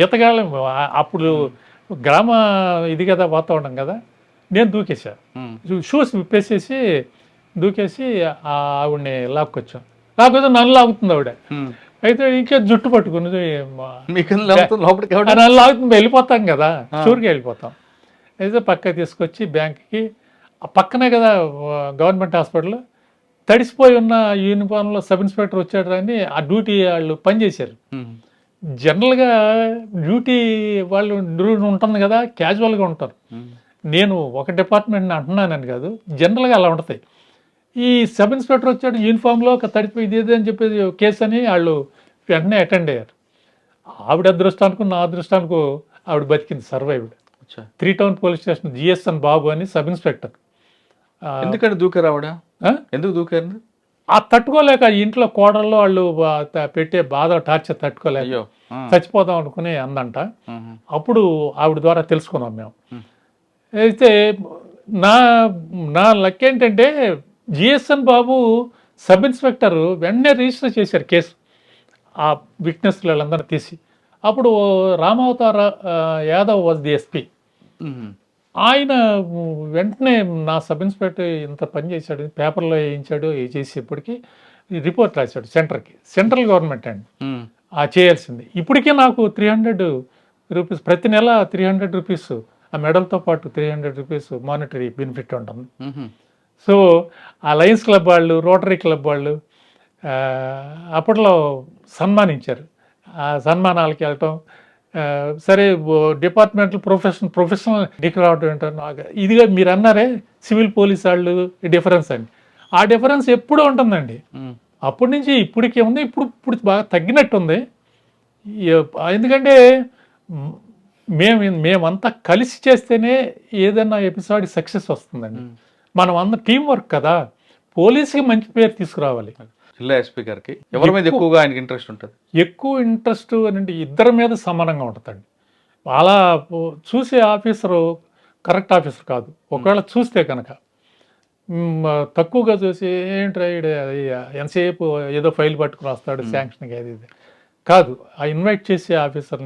ఈతగాళ్ళం అప్పుడు, గ్రామ ఇది కదా, వాతావరణం కదా. నేను దూకేసా, షూస్ విప్పేసేసి దూకేసి ఆవిడని లాక్కొచ్చాం. లేకపోతే నన్ను లాగుతుంది ఆవిడ. అయితే ఇంకే జుట్టు పట్టుకుని నన్ను లాగుతుంది, వెళ్ళిపోతాం కదా, షూర్గా వెళ్ళిపోతాం. అయితే పక్క తీసుకొచ్చి బ్యాంక్కి, ఆ పక్కనే కదా గవర్నమెంట్ హాస్పిటల్, తడిసిపోయి ఉన్న యూనిఫామ్లో సబ్ ఇన్స్పెక్టర్ వచ్చాడు అని ఆ డ్యూటీ వాళ్ళు పనిచేశారు. జనరల్గా డ్యూటీ వాళ్ళు ఉంటుంది కదా, క్యాజువల్గా ఉంటారు. నేను ఒక డిపార్ట్మెంట్ని అంటున్నానని కాదు, జనరల్గా అలా ఉంటాయి. ఈ సబ్ ఇన్స్పెక్టర్ వచ్చాడు యూనిఫామ్లో, ఒక తడిపోయి ఇది అని చెప్పేసి కేసు అని వాళ్ళు వెంటనే అటెండ్ అయ్యారు. ఆవిడ అదృష్టానికి, నా అదృష్టానికి ఆవిడ బతికింది, survived. 3 town police station GSN Babu అని సబ్ ఇన్స్పెక్టర్. ఎందుకంటే దూకారు ఆవిడ? ఎందుకు దూకారు? ఆ తట్టుకోలేక ఇంట్లో కోడల్లో వాళ్ళు పెట్టే బాధ, టార్చర్ తట్టుకోలేక చచ్చిపోదాం అనుకుని అందంట. అప్పుడు ఆవిడ ద్వారా తెలుసుకున్నాం మేము. అయితే నా లక్ ఏంటంటే, జిఎస్ఎన్ బాబు సబ్ ఇన్స్పెక్టర్ వెంటనే రిజిస్టర్ చేశారు కేసు. ఆ విట్నెస్లు వాళ్ళందరూ తీసి అప్పుడు రామావతార యాదవ్ వాజ్ ది ఎస్పీ. ఆయన వెంటనే నా సబ్ ఇన్స్పెక్టర్ ఇంత పని చేశాడు, పేపర్లో వేయించాడు, చేసేప్పటికి రిపోర్ట్ రాశాడు సెంటర్కి. సెంట్రల్ గవర్నమెంట్ అండి చేయాల్సింది. ఇప్పటికే నాకు 300 రూపీస్ ప్రతి నెల 300 రూపీస్ ఆ మెడల్తో పాటు 300 రూపీస్ మానిటరీ బెనిఫిట్ ఉంటుంది. సో ఆ లయన్స్ క్లబ్ వాళ్ళు, రోటరీ క్లబ్ వాళ్ళు అప్పట్లో సన్మానించారు. ఆ సన్మానాలకి వెళ్ళటం, సరే డిపార్ట్మెంటల్ ప్రొఫెషనల్ డిగ్రీ రావడం ఏంటో ఇదిగా మీరు అన్నారే సివిల్ పోలీస్ వాళ్ళు డిఫరెన్స్ అండి. ఆ డిఫరెన్స్ ఎప్పుడూ ఉంటుందండి. అప్పటి నుంచి ఇప్పటికే ఉంది. ఇప్పుడు బాగా తగ్గినట్టుంది. ఎందుకంటే మేమంతా కలిసి చేస్తేనే ఏదైనా ఎపిసోడ్ సక్సెస్ వస్తుందండి. మనం అందరం టీం వర్క్ కదా. పోలీసుకి మంచి పేరు తీసుకురావాలి. జిల్లా ఎస్పీ గారికి ఎవరి మీద ఎక్కువగా ఆయనకి ఇంట్రెస్ట్ ఉంటుంది? ఎక్కువ ఇంట్రెస్ట్ అంటే ఇద్దరి మీద సమానంగా ఉంటుందండి. అలా చూసే ఆఫీసరు కరెక్ట్ ఆఫీసర్ కాదు. ఒకవేళ చూస్తే కనుక తక్కువగా చూసి ఏంటి ఎంతసేపు ఏదో ఫైల్ పట్టుకుని వస్తాడు శాంక్షన్కి, అది ఇది కాదు. ఆ ఇన్వైట్ చేసే ఆఫీసర్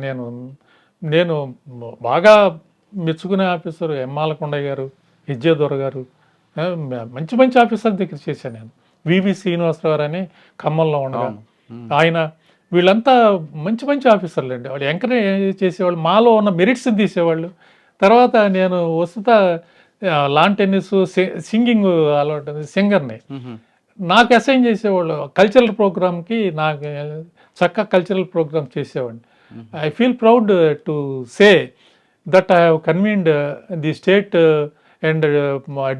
నేను బాగా మెచ్చుకునే ఆఫీసర్ ఎమ్మాలకొండయ్య గారు, విజయదుర్గ గారు, మంచి మంచి ఆఫీసర్ దగ్గర చేశాను నేను. వివి శ్రీనివాసరావు అని ఖమ్మంలో ఉండగా ఆయన, వీళ్ళంతా మంచి మంచి ఆఫీసర్లు అండి. వాళ్ళు ఎంకరేజ్ చేసేవాళ్ళు, మాలో ఉన్న మెరిట్స్ తీసేవాళ్ళు. తర్వాత నేను వస్తుతా లాన్ టెన్నిస్, సింగింగ్ అలవాటు, సింగర్ని నాకు అసైన్ చేసేవాళ్ళు. కల్చరల్ ప్రోగ్రామ్కి నాకు చక్కగా కల్చరల్ ప్రోగ్రామ్ చేసేవాడిని. I feel proud to say that I have convened the state and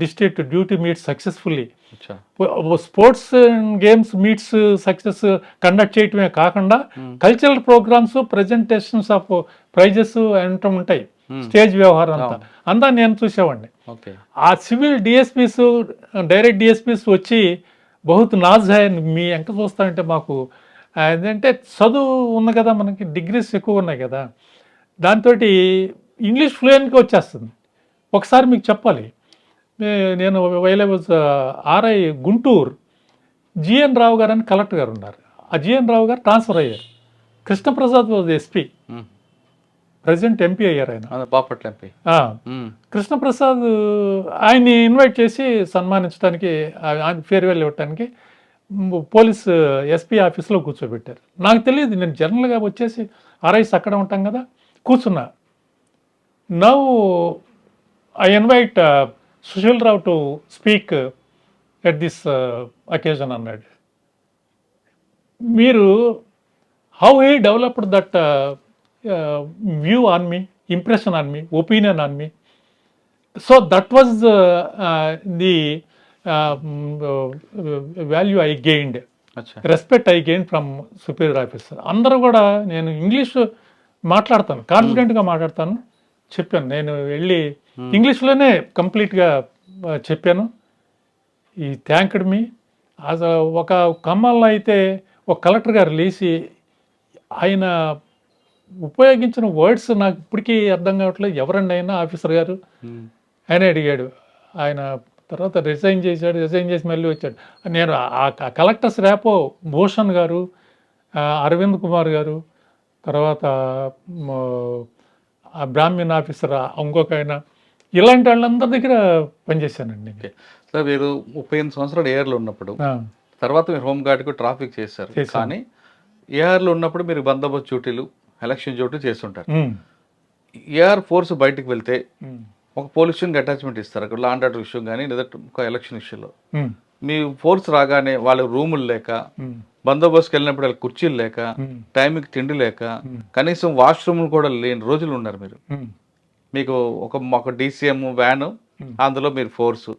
district duty meets successfully. Sports games meets success conduct చేయటమే కాకుండా cultural programmes, presentations of prizes అంటూ ఉంటాయి. స్టేజ్ వ్యవహారం అంతా నేను చూసేవాడిని. ఆ సివిల్ డిఎస్పీస్, డైరెక్ట్ డిఎస్పీస్ వచ్చి బహుత్ నాజ్ హై మీ ఎంక చూస్తామంటే మాకు ఏంటంటే చదువు ఉంది కదా, మనకి డిగ్రీస్ ఎక్కువ ఉన్నాయి కదా, దాంతో ఇంగ్లీష్ ఫ్లూయెంట్గా వచ్చేస్తుంది. ఒకసారి మీకు చెప్పాలి, నేను వైలబుల్స్ ఆర్ఐ గుంటూరు జిఎన్ రావు గారు అని కలెక్టర్ గారు ఉన్నారు. ఆ జిఎన్ రావు గారు ట్రాన్స్ఫర్ అయ్యారు. Krishnaprasad was SP, president MP అయ్యారు ఆయన, బాపట్ల ఎంపీ. కృష్ణప్రసాద్ ఆయన్ని ఇన్వైట్ చేసి సన్మానించడానికి, ఫేర్వెల్ ఇవ్వటానికి పోలీస్ ఎస్పీ ఆఫీస్లో కూర్చోబెట్టారు. నాకు తెలియదు, నేను జనరల్గా వచ్చేసి ఆర్ఐస్ అక్కడ ఉంటాం కదా, కూర్చున్నా. Now I invite Sushil Rao to speak at this అకేజన్ అన్నాడు. మీరు how he developed that view on me, impression on me, opinion on me. So that was the value I gained, respect I gain from superior officer. అందరూ కూడా, నేను English మాట్లాడతాను, కాన్ఫిడెంట్గా మాట్లాడతాను చెప్పాను. నేను వెళ్ళి ఇంగ్లీష్లోనే కంప్లీట్గా చెప్పాను. ఈ థ్యాంక్డ్ మీ. ఒక ఖమ్మంలో అయితే ఒక కలెక్టర్ గారు లేచి ఆయన ఉపయోగించిన వర్డ్స్ నాకు ఇప్పటికీ అర్థం కావట్లేదు. ఎవరండి అయినా ఆఫీసర్ గారు ఆయన అడిగాడు. ఆయన తర్వాత రిజైన్ చేశాడు. రిజైన్ చేసి మళ్ళీ వచ్చాడు. నేను ఆ కలెక్టర్స్ రేపో భూషణ్ గారు, అరవింద్ కుమార్ గారు, తర్వాత ఆ బ్రాహ్మణ్ ఆఫీసర్ ఇంకొక ఆయన, ఇలాంటి వాళ్ళందరి దగ్గర పనిచేశానండి. సార్ మీరు 38 సంవత్సరాలు ఏఆర్లో ఉన్నప్పుడు, తర్వాత మీరు హోంగార్డ్కు ట్రాఫిక్ చేశారు. కానీ ఏఆర్లో ఉన్నప్పుడు మీరు బందోబస్తు డ్యూటీలు, ఎలక్షన్ డ్యూటీ చేస్తుంటారు. ఏఆర్ ఫోర్స్ బయటకు వెళ్తే ఒక పోలీస్ స్టేషన్కి అటాచ్మెంట్ ఇస్తారు, అక్కడ లా అండ్ ఆర్డర్ విషయం కానీ లేదా ఒక ఎలక్షన్ విషయంలో. మీ ఫోర్స్ రాగానే వాళ్ళ రూములు లేక, బందోబస్తుకి వెళ్ళినప్పుడు వాళ్ళ కుర్చీలు లేక, టైంకి తిండి లేక, కనీసం వాష్రూమ్లు కూడా లేని రోజులు ఉన్నారు మీరు. మీకు ఒక డీసీఎం వ్యాన్, అందులో మీరు ఫోర్సు.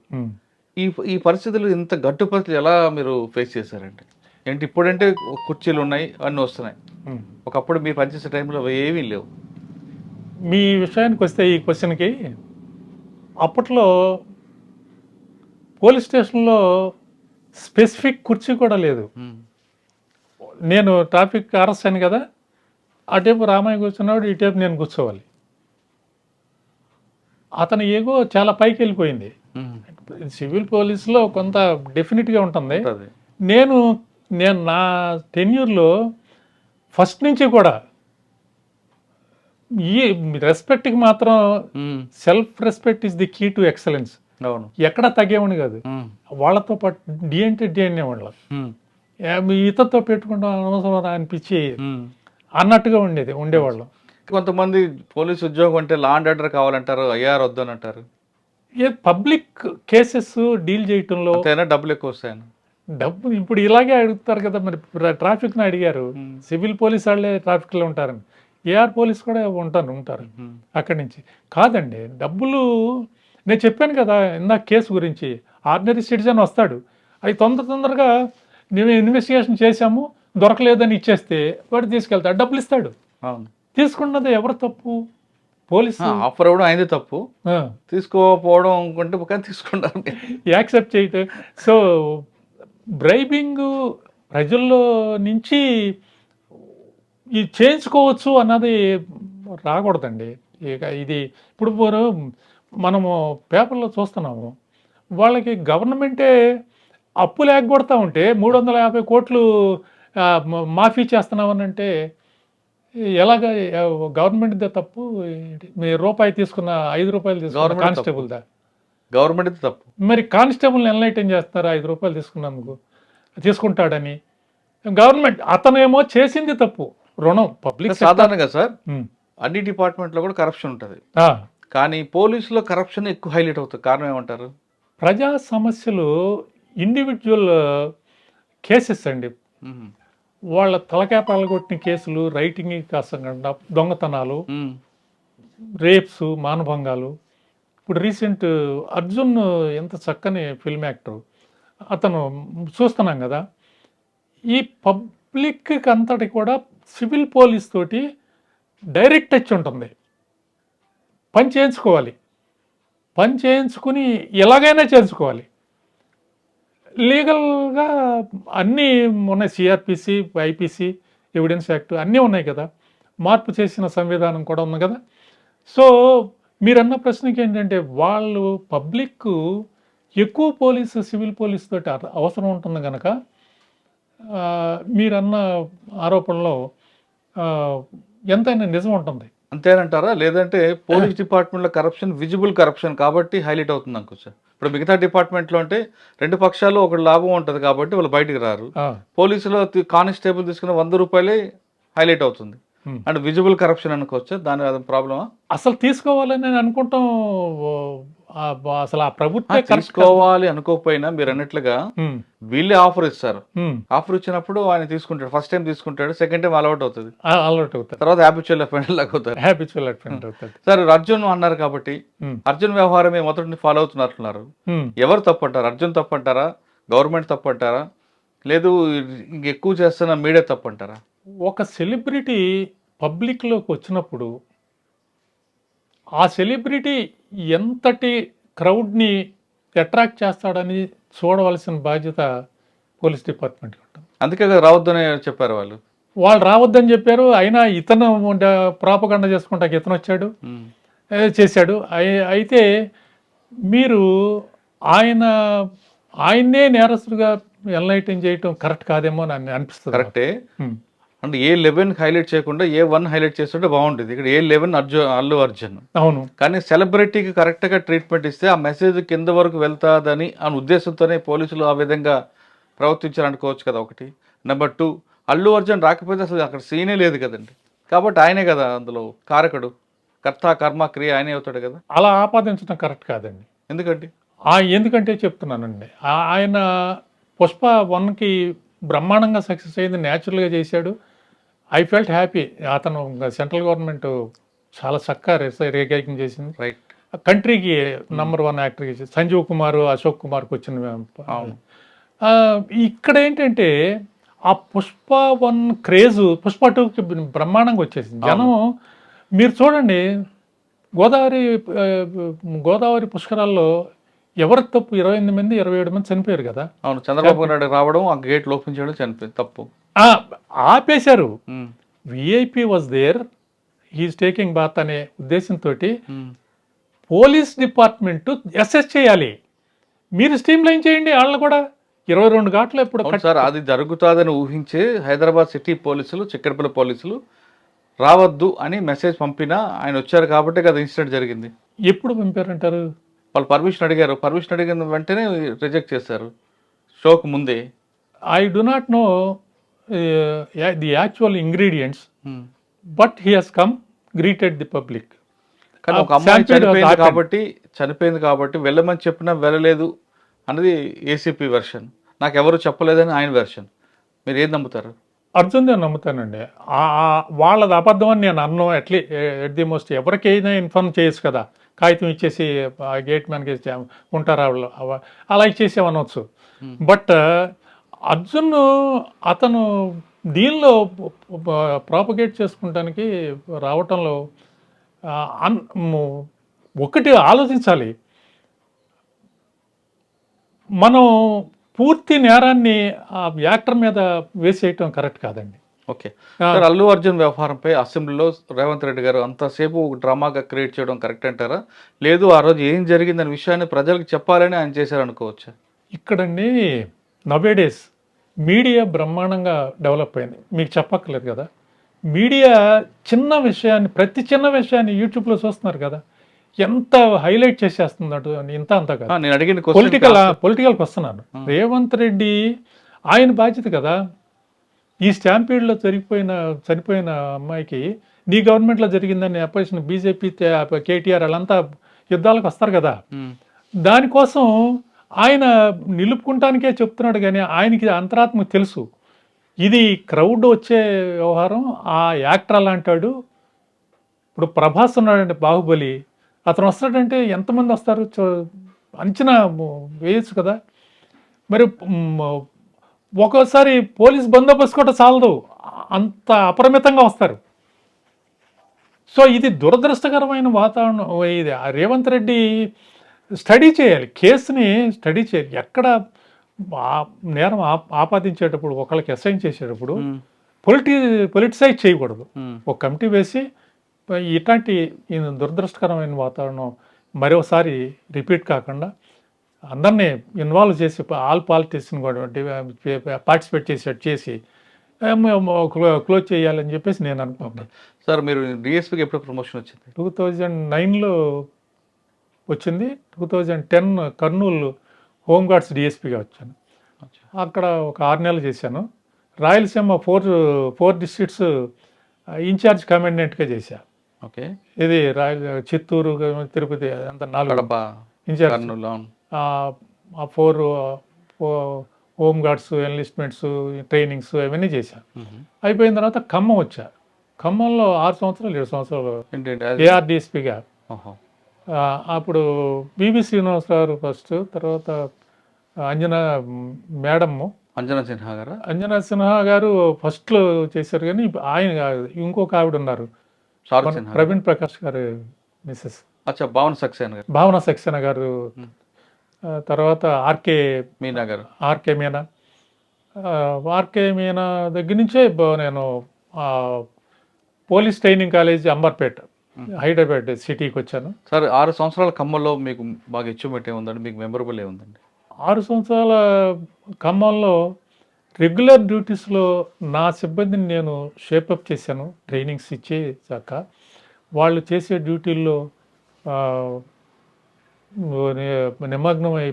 ఈ పరిస్థితులు, ఇంత గట్టు పరిస్థితులు ఎలా మీరు ఫేస్ చేశారండి? ఏంటి ఇప్పుడంటే కుర్చీలు ఉన్నాయి, అన్నీ వస్తున్నాయి. ఒకప్పుడు మీరు పనిచేసే టైంలో ఏమీ లేవు. మీ విషయానికి వస్తే ఈ క్వశ్చన్కి, అప్పట్లో పోలీస్ స్టేషన్లో స్పెసిఫిక్ కుర్చీ కూడా లేదు. నేను ట్రాఫిక్ అరెస్ట్ అయ్యాను కదా, అటేపు రామయ్య కూర్చున్నాడు, ఇటేపు నేను కూర్చోవాలి. అతని ఏగో చాలా పైకి వెళ్ళిపోయింది. సివిల్ పోలీసులో కొంత డెఫినెట్గా ఉంటుంది. నేను నా టెన్యూర్లో ఫస్ట్ నుంచి కూడా ఈ రెస్పెక్ట్కి మాత్రం um, self respect is the key to excellence. అవును. ఎక్కడ తగ్గేవాడిని కాదు. ఉమ్, వాళ్ళతో పాటు డి అంటే డి అనేవాళ్ళం. ఉమ్, మీ ఇతరుతో పెట్టుకుంటాం అనవసరం అనిపించి ఉమ్. అన్నట్టుగా ఉండేవాళ్ళం. కొంతమంది పోలీస్ ఉద్యోగం అంటే లా అండ్ ఆర్డర్ కావాలంటారు, ఐఆర్ వద్దని అంటారు. ఏ పబ్లిక్ కేసెస్ డీల్ చేయటంలో అంతేనా, డబ్బులు ఎక్కువ వస్తాయని? డబ్బు ఇప్పుడు ఇలాగే అడుగుతారు కదా మరి. ట్రాఫిక్ని అడిగారు, సివిల్ పోలీస్ వాళ్ళే ట్రాఫిక్లో ఉంటారని. ఏఆర్ పోలీస్ కూడా ఉంటారు ఉమ్, అక్కడి నుంచి. కాదండి, డబ్బులు నేను చెప్పాను కదా ఇందాక కేసు గురించి. ఆర్డినరీ సిటిజన్ వస్తాడు, అవి తొందరగా మేము ఇన్వెస్టిగేషన్ చేశాము దొరకలేదని ఇచ్చేస్తే వాడు తీసుకెళ్తాడు, డబ్బులు ఇస్తాడు. అవును. తీసుకున్నది ఎవరు తప్పు? పోలీసు ఆఫర్ ఇవ్వడం అయింది తప్పు, తీసుకోకపోవడం అనుకుంటే కానీ తీసుకుంటారు. యాక్సెప్ట్ చేయటం. సో బ్రైబింగ్ ప్రజల్లో నుంచి ఇది చేయించుకోవచ్చు అన్నది రాకూడదండి. ఇక ఇది ఇప్పుడు మనము పేపర్లో చూస్తున్నాము, వాళ్ళకి గవర్నమెంటే అప్పు లేకొడతా ఉంటే 350 కోట్లు మాఫీ చేస్తున్నామనంటే ఎలాగ? గవర్నమెంట్దే తప్పు ఏంటి? మీరు రూపాయి తీసుకున్న 5 రూపాయలు తీసుకున్న గవర్నమెంట్ కానిస్టేబుల్ దా? గవర్నమెంట్ తప్పు. మరి కానిస్టేబుల్ని ఎన్లైటన్ చేస్తారా 5 రూపాయలు తీసుకుంటాడని? గవర్నమెంట్ అతనేమో చేసింది తప్పు, రుణం పబ్లిక్ సాధారణంగా సార్ అన్ని డిపార్ట్మెంట్లో కూడా కరప్షన్ ఉంటుంది, కానీ పోలీసులో కరప్షన్ ఎక్కువ హైలైట్ అవుతుంది. కారణం ఏమంటారు? ప్రజా సమస్యలు ఇండివిజువల్ కేసెస్ అండి. ఉమ్, వాళ్ళ తలకాయ పగలగొట్టిన కేసులు, రైటింగ్ కాసంగా దొంగతనాలు, రేప్స్, మానభంగాలు. ఇప్పుడు రీసెంట్ అర్జున్ ఎంత చక్కని ఫిల్మ్ యాక్టర్, అతను చూస్తున్నాం కదా. ఈ పబ్లిక్ అంతటి కూడా సివిల్ పోలీస్ తోటి డైరెక్ట్ టచ్ ఉంటుంది. పని చేయించుకుని ఎలాగైనా చేయించుకోవాలి. లీగల్గా అన్నీ ఉన్నాయి, సిఆర్పిసి, ఐపీసీ, ఎవిడెన్స్ యాక్ట్ అన్నీ ఉన్నాయి కదా. మార్పు చేసిన సంవిధానం కూడా ఉంది కదా. సో మీరన్న ప్రశ్నకి ఏంటంటే వాళ్ళు పబ్లిక్ ఎక్కువ పోలీసు సివిల్ పోలీస్ తోటి అవసరం ఉంటుంది కనుక మీరన్న ఆరోపణలో ఎంతైనా నిజం ఉంటుంది. అంతేనంటారా? లేదంటే పోలీస్ డిపార్ట్మెంట్లో కరప్షన్ విజిబుల్ కరప్షన్ కాబట్టి హైలైట్ అవుతుంది అనుకోవచ్చు. ఇప్పుడు మిగతా డిపార్ట్మెంట్లో అంటే రెండు పక్షాలు ఒక లాభం ఉంటుంది కాబట్టి వాళ్ళు బయటికి రారు. పోలీసులో కానిస్టేబుల్ తీసుకున్న 100 రూపాయలే హైలైట్ అవుతుంది. అండ్ విజిబుల్ కరప్షన్ అనుకోవచ్చు. దాని ప్రాబ్లమా? అసలు తీసుకోవాలని నేను అనుకుంటాం. అసలు ఆ ప్రభుత్వం తీసుకోవాలి అనుకోకపోయినా మీరు అన్నట్లుగా వీళ్ళే ఆఫర్ ఇస్తారు. ఆఫర్ ఇచ్చినప్పుడు ఆయన తీసుకుంటాడు, ఫస్ట్ టైం తీసుకుంటాడు, సెకండ్ టైం అలవాటు అవుతుంది, తర్వాత హ్యాబిచువల్ అఫెండర్ లాగా అవుతారు. సార్ అర్జున్ అన్నారు కాబట్టి అర్జున్ వ్యవహారమే మొదటి ఫాలో అవుతున్నట్టున్నారు. ఎవరు తప్పంటారు? అర్జున్ తప్పంటారా, గవర్నమెంట్ తప్పంటారా, లేదు ఇంకెక్కువ చేస్తున్న మీడియా తప్పంటారా? ఒక సెలబ్రిటీ పబ్లిక్లోకి వచ్చినప్పుడు ఆ సెలబ్రిటీ ఎంతటి క్రౌడ్ని అట్రాక్ట్ చేస్తాడని చూడవలసిన బాధ్యత పోలీస్ డిపార్ట్మెంట్కి ఉంటుంది. అందుకే రావద్దని చెప్పారు వాళ్ళు రావద్దని చెప్పారు. అయినా ఇతను ప్రాపగండ చేసుకుంటా ఇతను వచ్చాడు, చేశాడు. అయితే మీరు ఆయన్నే నేరస్తుడిగా ఎన్లైటన్ చేయటం కరెక్ట్ కాదేమో అని అనిపిస్తుంది. కరెక్టే, అంటే A11 హైలైట్ చేయకుండా A1 హైలైట్ చేస్తుంటే బాగుంటుంది. ఇక్కడ A11 అల్లు అర్జున్. అవును, కానీ సెలబ్రిటీకి కరెక్ట్గా ట్రీట్మెంట్ ఇస్తే ఆ మెసేజ్ కింద వరకు వెళ్తాదని అనే ఉద్దేశంతోనే పోలీసులు ఆ విధంగా ప్రవర్తించారు అనుకోవచ్చు కదా. ఒకటి. నెంబర్ 2, అల్లు అర్జున్ రాకపోతే అసలు అక్కడ సీనే లేదు కదండి. కాబట్టి ఆయనే కదా అందులో కారకుడు, కర్త కర్మ క్రియ ఆయనే అవుతాడు కదా. అలా ఆపాదించడం కరెక్ట్ కాదండి. ఎందుకంటే చెప్తున్నానండి, ఆయన పుష్ప 1కి బ్రహ్మాండంగా సక్సెస్ అయింది, న్యాచురల్గా చేశాడు. I felt happy. అతను సెంట్రల్ గవర్నమెంట్ చాలా చక్కగా రికగ్నైజ్ చేసింది. రైట్. కంట్రీకి నంబర్ 1 యాక్టర్ చేసింది. సంజీవ్ కుమార్, అశోక్ కుమార్కి వచ్చిన. ఇక్కడ ఏంటంటే ఆ పుష్ప 1 క్రేజ్ పుష్ప 2కి బ్రహ్మాండంగా వచ్చేసింది. జనం మీరు చూడండి, గోదావరి పుష్కరాల్లో ఎవరి తప్పు? 28 మంది 27 మంది చనిపోయారు కదా. అవును, చంద్రబాబు నాయుడు రావడం, ఆ గేట్ ఓపెన్ చేయడం చనిపోయింది, తప్పు. ఆపేశారు. VIP was there, he is taking bath అనే ఉద్దేశంతో పోలీస్ డిపార్ట్మెంట్ అసెస్ చేయాలి. మీరు స్ట్రీమ్ లైన్ చేయండి వాళ్ళని కూడా. 22 ఘాట్లు ఎప్పుడు సార్ అది జరుగుతుందని ఊహించే హైదరాబాద్ సిటీ పోలీసులు, చిక్కడపల్లి పోలీసులు రావద్దు అని మెసేజ్ పంపినా ఆయన వచ్చారు కాబట్టి కదా ఇన్సిడెంట్ జరిగింది. ఎప్పుడు పంపారంటారు? వాళ్ళు పర్మిషన్ అడిగారు. పర్మిషన్ అడిగిన వెంటనే రిజెక్ట్ చేశారు షోకు ముందే. I do not know the actual ingredients, but he has come greeted the public. కానీ ఒక అమ్మాయి చనిపోయింది కాబట్టి వెళ్ళమని చెప్పినా వెళ్ళలేదు అన్నది ఏసీపీ వెర్షన్. నాకు ఎవరు చెప్పలేదని ఆయన వెర్షన్. మీరు ఏది నమ్ముతారు? అర్జున్ నేను నమ్ముతానండి. వాళ్ళది అబద్ధం అని నేను అన్నో ఎట్ ది మోస్ట్ ఎవరికైనా ఇన్ఫార్మ్ చేయొచ్చు కదా, కాగితం ఇచ్చేసి గేట్ మ్యాన్కి ఉంటారా వాళ్ళు అలా ఇచ్చేసి అనవచ్చు. బట్ అర్జున్ అతను దీనిలో ప్రాపగేట్ చేసుకుంటానికి రావటంలో ఒకటి ఆలోచించాలి. మనం పూర్తి నేరాన్ని ఆ యాక్టర్ మీద వేసేయటం కరెక్ట్ కాదండి. ఓకే సార్, అల్లు అర్జున్ వ్యవహారంపై అసెంబ్లీలో రేవంత్ రెడ్డి గారు అంతసేపు డ్రామాగా క్రియేట్ చేయడం కరెక్ట్ అంటారా? లేదు ఆ రోజు ఏం జరిగిందనే విషయాన్ని ప్రజలకు చెప్పాలని ఆయన చేశారనుకోవచ్చా? ఇక్కడండి నవేడేస్ మీడియా బ్రహ్మాండంగా డెవలప్ అయింది, మీకు చెప్పక్కర్లేదు కదా. మీడియా ప్రతి చిన్న విషయాన్ని యూట్యూబ్లో చూస్తున్నారు కదా, ఎంత హైలైట్ చేసేస్తున్నట్టు ఇంత అంతా కదా. నేను అడిగిన పొలిటికల్కి వస్తున్నాను. రేవంత్ రెడ్డి ఆయన బాధ్యత కదా. ఈ స్టాంపీడ్లో చనిపోయిన అమ్మాయికి నీ గవర్నమెంట్లో జరిగిందని అపోజిషన్ బీజేపీ కేటీఆర్ వాళ్ళంతా యుద్ధాలకు వస్తారు కదా. దానికోసం ఆయన నిలుపుకుంటానికే చెప్తున్నాడు, కానీ ఆయనకి అంతరాత్మకు తెలుసు ఇది క్రౌడ్ వచ్చే వ్యవహారం. ఆ యాక్టర్ అలా అంటాడు. ఇప్పుడు ప్రభాస్ ఉన్నాడంటే బాహుబలి, అతను వస్తాడంటే ఎంతమంది వస్తారు అంచనా వేయచ్చు కదా. మరి ఒక్కోసారి పోలీస్ బందోబస్తు కూడా చాలదు, అంత అపరిమితంగా వస్తారు. సో ఇది దురదృష్టకరమైన వాతావరణం. ఇది రేవంత్ రెడ్డి స్టడీ చేయాలి, కేసుని స్టడీ చేయాలి. ఎక్కడ నేరం ఆపాదించేటప్పుడు ఒకళ్ళకి అసైన్ చేసేటప్పుడు పొలిటిసైజ్ చేయకూడదు. ఒక కమిటీ వేసి ఇట్లాంటి దురదృష్టకరమైన వాతావరణం మరోసారి రిపీట్ కాకుండా అందరినీ ఇన్వాల్వ్ చేసి ఆల్ పాలిటిక్స్ని కూడా పార్టిసిపేట్ చేసి క్లోజ్ చేయాలని చెప్పేసి నేను అనుకుంటున్నాను. సార్ మీరు డిఎస్పీకి ఎప్పుడు ప్రమోషన్ వచ్చింది? 2009లో వచ్చింది. 2010 కర్నూలు హోంగార్డ్స్ డిఎస్పీగా వచ్చాను. అక్కడ ఒక 6 నెలలు చేశాను. రాయలసీమ 4 డిస్ట్రిక్ట్స్ ఇన్ఛార్జ్ కమాండెంట్గా చేశా. ఓకే, ఇది చిత్తూరు, తిరుపతి అంత 4 ఇన్ఛార్జ్. ఆ 4 హోంగార్డ్స్ ఎన్లిస్ట్మెంట్స్ ట్రైనింగ్స్ అవన్నీ చేశాను. అయిపోయిన తర్వాత ఖమ్మం వచ్చా. ఖమ్మంలో 6 సంవత్సరాలు 7 సంవత్సరాలు ఏఆర్డిఎస్పీగా. అప్పుడు బివి శ్రీనివాస్ గారు ఫస్ట్, తర్వాత అంజనా సిన్హా గారు ఫస్ట్లో చేశారు. కానీ ఆయన ఇంకొక ఆవిడ ఉన్నారు, ప్రవీణ్ ప్రకాష్ గారు మిస్సెస్ భావన సక్సేనా గారు. తర్వాత ఆర్కే మీనా దగ్గర నుంచే నేను police training college Amberpet Hyderabad సిటీకి వచ్చాను. సార్ 6 సంవత్సరాల ఖమ్మంలో మీకు బాగా అచీవ్మెంట్ ఏముందండి, మీకు మెమరబుల్ ఏముందండి? 6 సంవత్సరాల ఖమ్మంలో రెగ్యులర్ డ్యూటీస్లో నా సిబ్బందిని నేను షేపప్ చేశాను. ట్రైనింగ్స్ ఇచ్చేసాక వాళ్ళు చేసే డ్యూటీల్లో నిమగ్నమై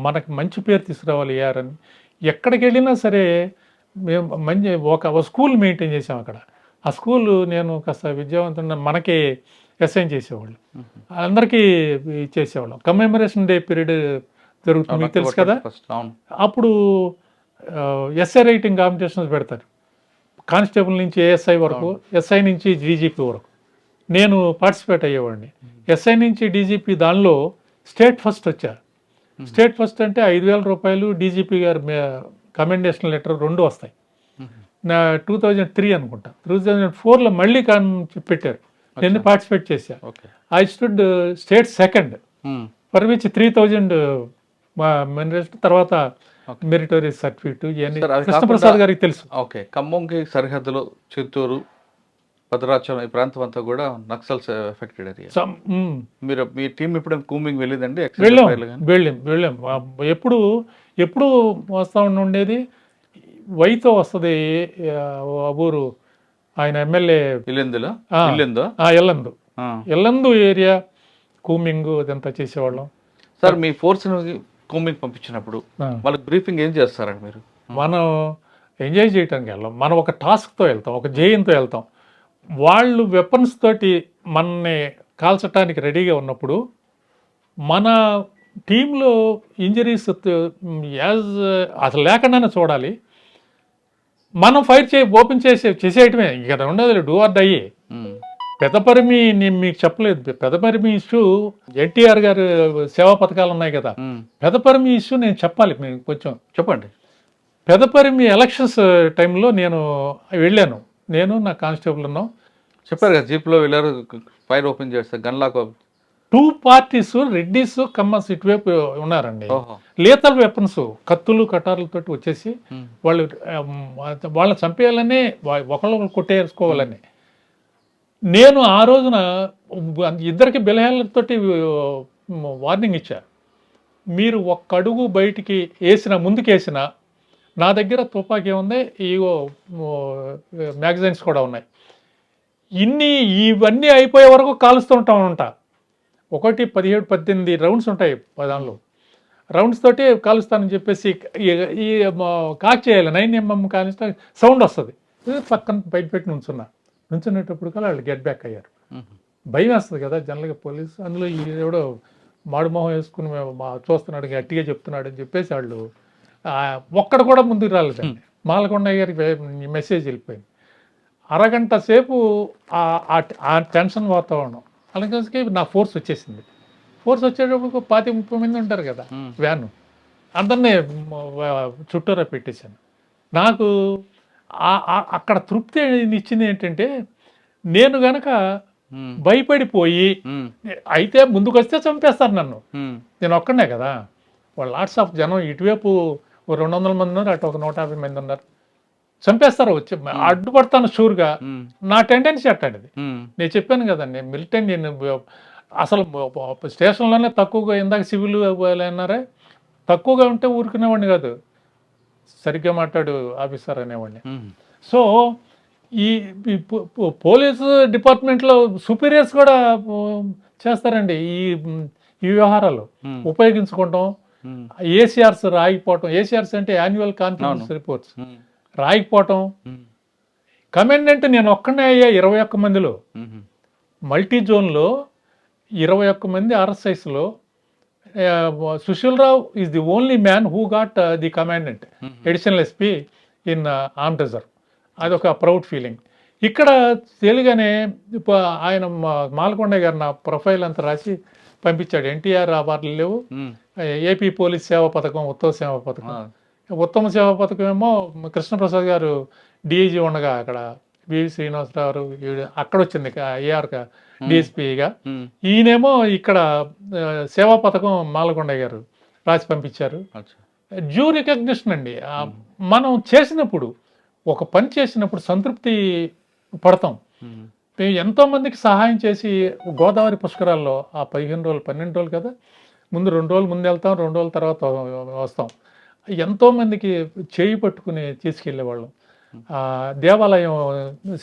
మనకి మంచి పేరు తీసుకురావాలి అని ఎక్కడికి వెళ్ళినా సరే మేము ఒక స్కూల్ మెయింటైన్ చేసాం అక్కడ. ఆ స్కూల్ నేను కాస్త విద్యావంతున్న మనకి అసైన్ చేసేవాళ్ళు, అందరికీ ఇచ్చేసేవాళ్ళం. కమెమరేషన్ డే పీరియడ్ జరుగుతుంది, మీకు తెలుసు కదా. అప్పుడు ఎస్ఐ రైటింగ్ కాంపిటీషన్స్ పెడతారు. కానిస్టేబుల్ నుంచి ఏఎస్ఐ వరకు, ఎస్ఐ నుంచి డీజీపీ వరకు నేను పార్టిసిపేట్ అయ్యేవాడిని. ఎస్ఐ నుంచి డీజీపీ దానిలో స్టేట్ ఫస్ట్ వచ్చా. స్టేట్ ఫస్ట్ అంటే 5,000 రూపాయలు, డీజీపీ గారు కమెండేషన్ లెటర్ 2 వస్తాయి. నా 2003 అనుకుంటా. 2004లో మళ్ళీ పెట్టారు, నేను పార్టిసిపేట్ చేశా. I stood state second, for which 3,000 తర్వాత మెరిటోరియస్ సర్టిఫికేట్ ఇవన్నీ కృష్ణప్రసాద్ గారికి తెలుసు. ఓకే, ఖమ్మంకి సరిహద్దులో చిత్తూరు, భద్రాచలం ఈ ప్రాంతం అంతా కూడా నక్సల్స్ ఎఫెక్టెడ్ ఏరియా. మీరు మీ టీం ఇప్పుడు కూంబింగ్ వెళ్ళిందండి? వెళ్ళాం. ఎప్పుడు వస్తూ ఉండేది. వైతో వస్తుంది ఊరు, ఆయన ఎమ్మెల్యే ఇల్లెందులో ఆ. ఇల్లెందో ఎల్లందు ఎల్లందు ఏరియా కూమింగ్ అదంతా చేసేవాళ్ళం. సార్ మీ ఫోర్స్ కూంబింగ్ పంపించినప్పుడు ఆ. వాళ్ళకి బ్రీఫింగ్ ఏం చేస్తారండి మీరు? మనం ఎంజాయ్ చేయడానికి వెళ్ళాం, మనం ఒక టాస్క్తో వెళ్తాం, ఒక జేయంతో వెళ్తాం. వాళ్ళు వెపన్స్ తోటి మనని కాల్చడానికి రెడీగా ఉన్నప్పుడు మన టీంలో ఇంజరీస్ అసలు లేకుండానే చూడాలి. మనం ఫైర్ ఓపెన్ చేసేయటమే, ఇక ఉండదు, డూ ఆర్ డై. పెదపరిమి నేను మీకు చెప్పలేదు, పెదపరిమి ఇష్యూ ఎన్టీఆర్ గారు సేవా పథకాలు ఉన్నాయి కదా, పెదపరిమి ఇష్యూ నేను చెప్పాలి మీకు కొంచెం. చెప్పండి. పెదపరిమి ఎలక్షన్స్ టైంలో నేను వెళ్ళాను, నేను నా కానిస్టేబుల్ ఉన్నాం. చెప్పారు కదా, జీప్లో వెళ్ళారు, ఫైర్ ఓపెన్ చేస్తారు, గన్లాక్. 2 పార్టీస్, రెడ్డిస్ కమ్మస్ ఇటువైపు ఉన్నారండి. లేతల్ వెపన్స్, కత్తులు కటార్లతోటి వచ్చేసి వాళ్ళు వాళ్ళని చంపేయాలని, ఒకళ్ళు కొట్టేసుకోవాలని. నేను ఆ రోజున ఇద్దరికి బిలహేళ్లతోటి వార్నింగ్ ఇచ్చా, మీరు ఒక్క అడుగు బయటికి ముందుకు వేసినా నా దగ్గర తుపాకీ ఉంది, ఇగో మ్యాగజైన్స్ కూడా ఉన్నాయి, ఇవన్నీ అయిపోయే వరకు కాలుస్తూ ఉంటా. 17-18 రౌండ్స్ ఉంటాయి దానిలో, రౌండ్స్ తోటి కాలుస్తానని చెప్పేసి ఈ కాక్ చేయాలి. 9mm కానిస్తా సౌండ్ వస్తుంది, పక్కన బయట పెట్టి నుంచునేటప్పుడు కల్లా వాళ్ళు గెట్ బ్యాక్ అయ్యారు. భయం వేస్తుంది కదా జనరల్గా పోలీసు, అందులో ఎవడో మాడుమోహం వేసుకుని చూస్తున్నాడు, గట్టిగా చెప్తున్నాడు అని చెప్పేసి వాళ్ళు ఒక్కడ కూడా ముందుకు రాలేదండి. మాలకొండ గారికి మెసేజ్ వెళ్ళిపోయింది. అరగంట సేపు ఆ టెన్షన్ వాతావరణం. అలాగే నా ఫోర్స్ వచ్చేసింది. ఫోర్స్ వచ్చేటప్పుడు 25-30 మంది ఉంటారు కదా వ్యాను, అందరినీ చుట్టూరా పెట్టేశాను. నాకు అక్కడ తృప్తి ఇచ్చింది ఏంటంటే, నేను గనక భయపడిపోయి అయితే ముందుకు వస్తే చంపేస్తారు నన్ను, నేను ఒక్కడే కదా, వాళ్ళు లాట్స్ ఆఫ్ జనం, ఇటువైపు 200 మంది ఉన్నారు, అటు ఒక 150 మంది ఉన్నారు, చంపేస్తారు, వచ్చి అడ్డుపడతాను షూర్గా. నా టెండెన్సీ అట్టాడిది. నేను చెప్పాను కదండి, మిలిటరీ, నేను అసలు స్టేషన్లోనే తక్కువగా, ఇందాక సివిల్ అన్నారే, తక్కువగా ఉంటే ఊరుకునేవాడిని కాదు, సరిగ్గా మాట్లాడు ఆఫీసర్ అనేవాడిని. సో ఈ పోలీసు డిపార్ట్మెంట్లో సుపీరియర్స్ కూడా చేస్తారండి ఈ వ్యవహారాలు ఉపయోగించుకోవటం. ఏసీఆర్స్ రాయిపోవటం, ఏసీఆర్స్ అంటే యాన్యువల్ కాన్ఫరెన్స్ రిపోర్ట్స్ రాయిపోవటం. కమాండెంట్ నేను ఒక్కనే అయ్యా 21 మందిలో, మల్టీ జోన్లో 21 మంది ఆర్ఎస్ఐస్లో Sushil Rao is the only man who got the commandant additional SP in armed reserve. అదొక ప్రౌడ్ ఫీలింగ్. ఇక్కడ తెలుగానే ఆయన మాలకొండ గారు నా ప్రొఫైల్ అంతా రాసి పంపించాడు. ఎన్టీఆర్ అవార్డులు లేవు, ఏపీ పోలీస్ సేవా పథకం, ఉత్తమ సేవా పథకం. ఉత్తమ సేవా పథకం ఏమో కృష్ణప్రసాద్ గారు డిఐజీ ఉండగా అక్కడ బివి శ్రీనివాసరావు అక్కడ వచ్చింది ఏఆర్ డిఎస్పీగా. ఈయనేమో ఇక్కడ సేవా పథకం మాలకొండ గారు రాసి పంపించారు. డ్యూ రికగ్నిషన్ అండి. మనం చేసినప్పుడు, ఒక పని చేసినప్పుడు సంతృప్తి పడతాం. ఎంతో మందికి సహాయం చేసి గోదావరి పుష్కరాల్లో ఆ 15 రోజులు 12 రోజులు కదా, ముందు 2 రోజులు ముందు వెళ్తాం, 2 రోజుల తర్వాత వస్తాం. ఎంతోమందికి చేయి పట్టుకుని తీసుకెళ్ళేవాళ్ళం. దేవాలయం,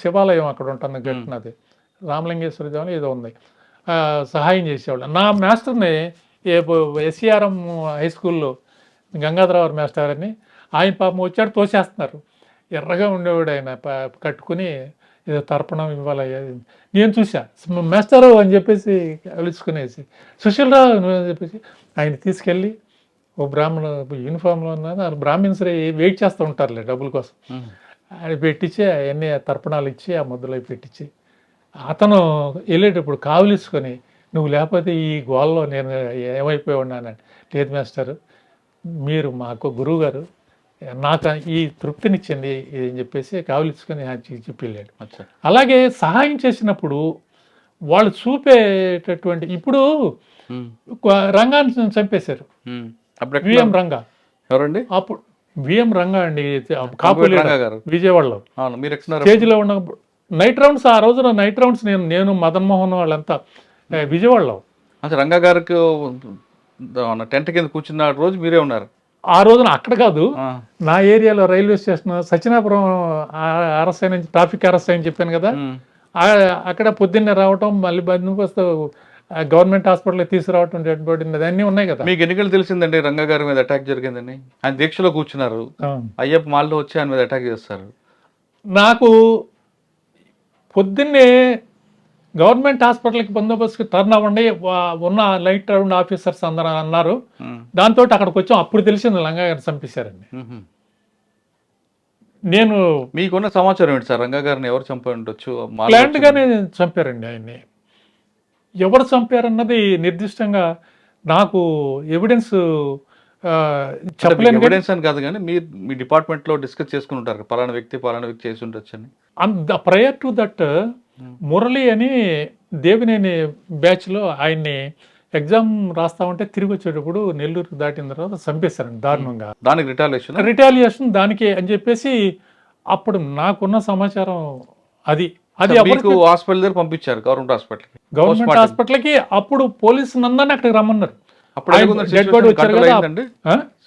శివాలయం అక్కడ ఉంటుంది గట్టినది, రామలింగేశ్వర దేవాలయం ఏదో ఉంది, సహాయం చేసేవాళ్ళు. నా మాస్టర్ని ఎస్సీఆర్ఎం హై స్కూల్లో గంగాధరరావు మాస్టర్ అని, ఆయన పాపం వచ్చాడు, తోసేస్తున్నారు. ఎర్రగా ఉండేవాడు ఆయన, కట్టుకుని ఏదో తర్పణం ఇవ్వాలి. నేను చూసా, మాస్టరు అని చెప్పేసి అలుచుకునేసి, సుశీల్ రావు అని చెప్పేసి ఆయన తీసుకెళ్ళి ఓ బ్రాహ్మణ యూనిఫామ్లో ఉన్నది, బ్రాహ్మిన్స్ వెయిట్ చేస్తూ ఉంటారులే డబ్బుల కోసం, అది పెట్టించి అవన్నీ తర్పణాలు ఇచ్చి ఆ ముద్దలో పెట్టించి, అతను వెళ్ళేటప్పుడు కావులిసుకొని, నువ్వు లేకపోతే ఈ గోల్లో నేను ఏమైపోయి ఉన్నానండి. లేదు మాస్టర్, మీరు మాకు గురువు గారు, నాకు ఈ తృప్తినిచ్చింది అని చెప్పేసి కావులిసుకొని చెప్పి వెళ్ళాడు. అలాగే సహాయం చేసినప్పుడు వాళ్ళు చూపేటటువంటి, ఇప్పుడు రంగాన్ని చంపేశారు, విఎం రంగా. ఎవరండి? అప్పుడు విఎం రంగా అండి, కాపు విజయవాడలో స్టేజ్లో ఉన్న నైట్ రౌండ్స్. ఆ రోజున నైట్ రౌండ్స్ నేను మదన్ మోహన్ వాళ్ళంతా విజయవాడలో. రంగా గారికి టెంట్ కింద కూర్చున్న రోజు మీరే ఉన్నారు. ఆ రోజున అక్కడ కాదు, ఆ, నా ఏరియాలో రైల్వే స్టేషన్ సత్యనాపురం అరెస్ట్ అయిన ట్రాఫిక్ అరెస్ట్ అని చెప్పాను కదా, ఉమ్. అక్కడ పొద్దున్నే రావటం, మళ్ళీ బందోబస్తు గవర్నమెంట్ హాస్పిటల్కి తీసుకురావటం, డెడ్ బాడీ అన్నీ ఉన్నాయి కదా. మీకు ఎన్నికలు తెలిసిందండి రంగా గారి మీద అటాక్ జరిగిందని? ఆయన దీక్షలో కూర్చున్నారు, ఆ. అయ్యప్ప మాల్లో వచ్చి ఆయన మీద అటాక్ చేస్తారు. నాకు పొద్దున్నే గవర్నమెంట్ హాస్పిటల్కి బందోబస్తుకి టర్న్ అవ్వండి, ఉన్న లైట్ రౌండ్ ఆఫీసర్స్ అందరూ అన్నారు. ఉమ్, దాంతో అక్కడికి వచ్చాం. అప్పుడు తెలిసింది లంగా గారిని చంపేశారండి. ఉహుం. నేను మీకున్న సమాచారం ఏంటి సార్? రంగా గారిని ఎవరు చంపి ఉండొచ్చు? మాల్లో ప్లాంట్ వచ్చి- గానే చంపారండి ఆయన్ని. ఎవరు చంపారన్నది నిర్దిష్టంగా నాకు ఎవిడెన్స్ చెప్పలేను. ఎవిడెన్స్ అని కాదు కానీ మీరు మీ డిపార్ట్మెంట్ లో డిస్కస్ చేసుకుని ఉంటారు కదా, పలానా వ్యక్తి చేసి ఉండొచ్చు అని. ప్రయర్ టు దట్ మురళి అని దేవినేని బ్యాచ్లో ఆయన్ని ఎగ్జామ్ రాస్తా ఉంటే తిరిగి వచ్చేటప్పుడు నెల్లూరు దాటిన తర్వాత చంపేశారండి దారుణంగా. దానికి రిటాలియేషన్. రిటాలియేషన్ దానికి అని చెప్పేసి అప్పుడు నాకున్న సమాచారం అది. అది మీకు హాస్పిటల్ దగ్గర పంపించారు, గవర్నమెంట్ హాస్పిటల్. గవర్నమెంట్ హాస్పిటల్కి. అప్పుడు పోలీసు నందరినీ అక్కడికి రమ్మన్నారు. డెడ్ బాడీ వచ్చారు కంట్రోల్ కదా. అయిందండి?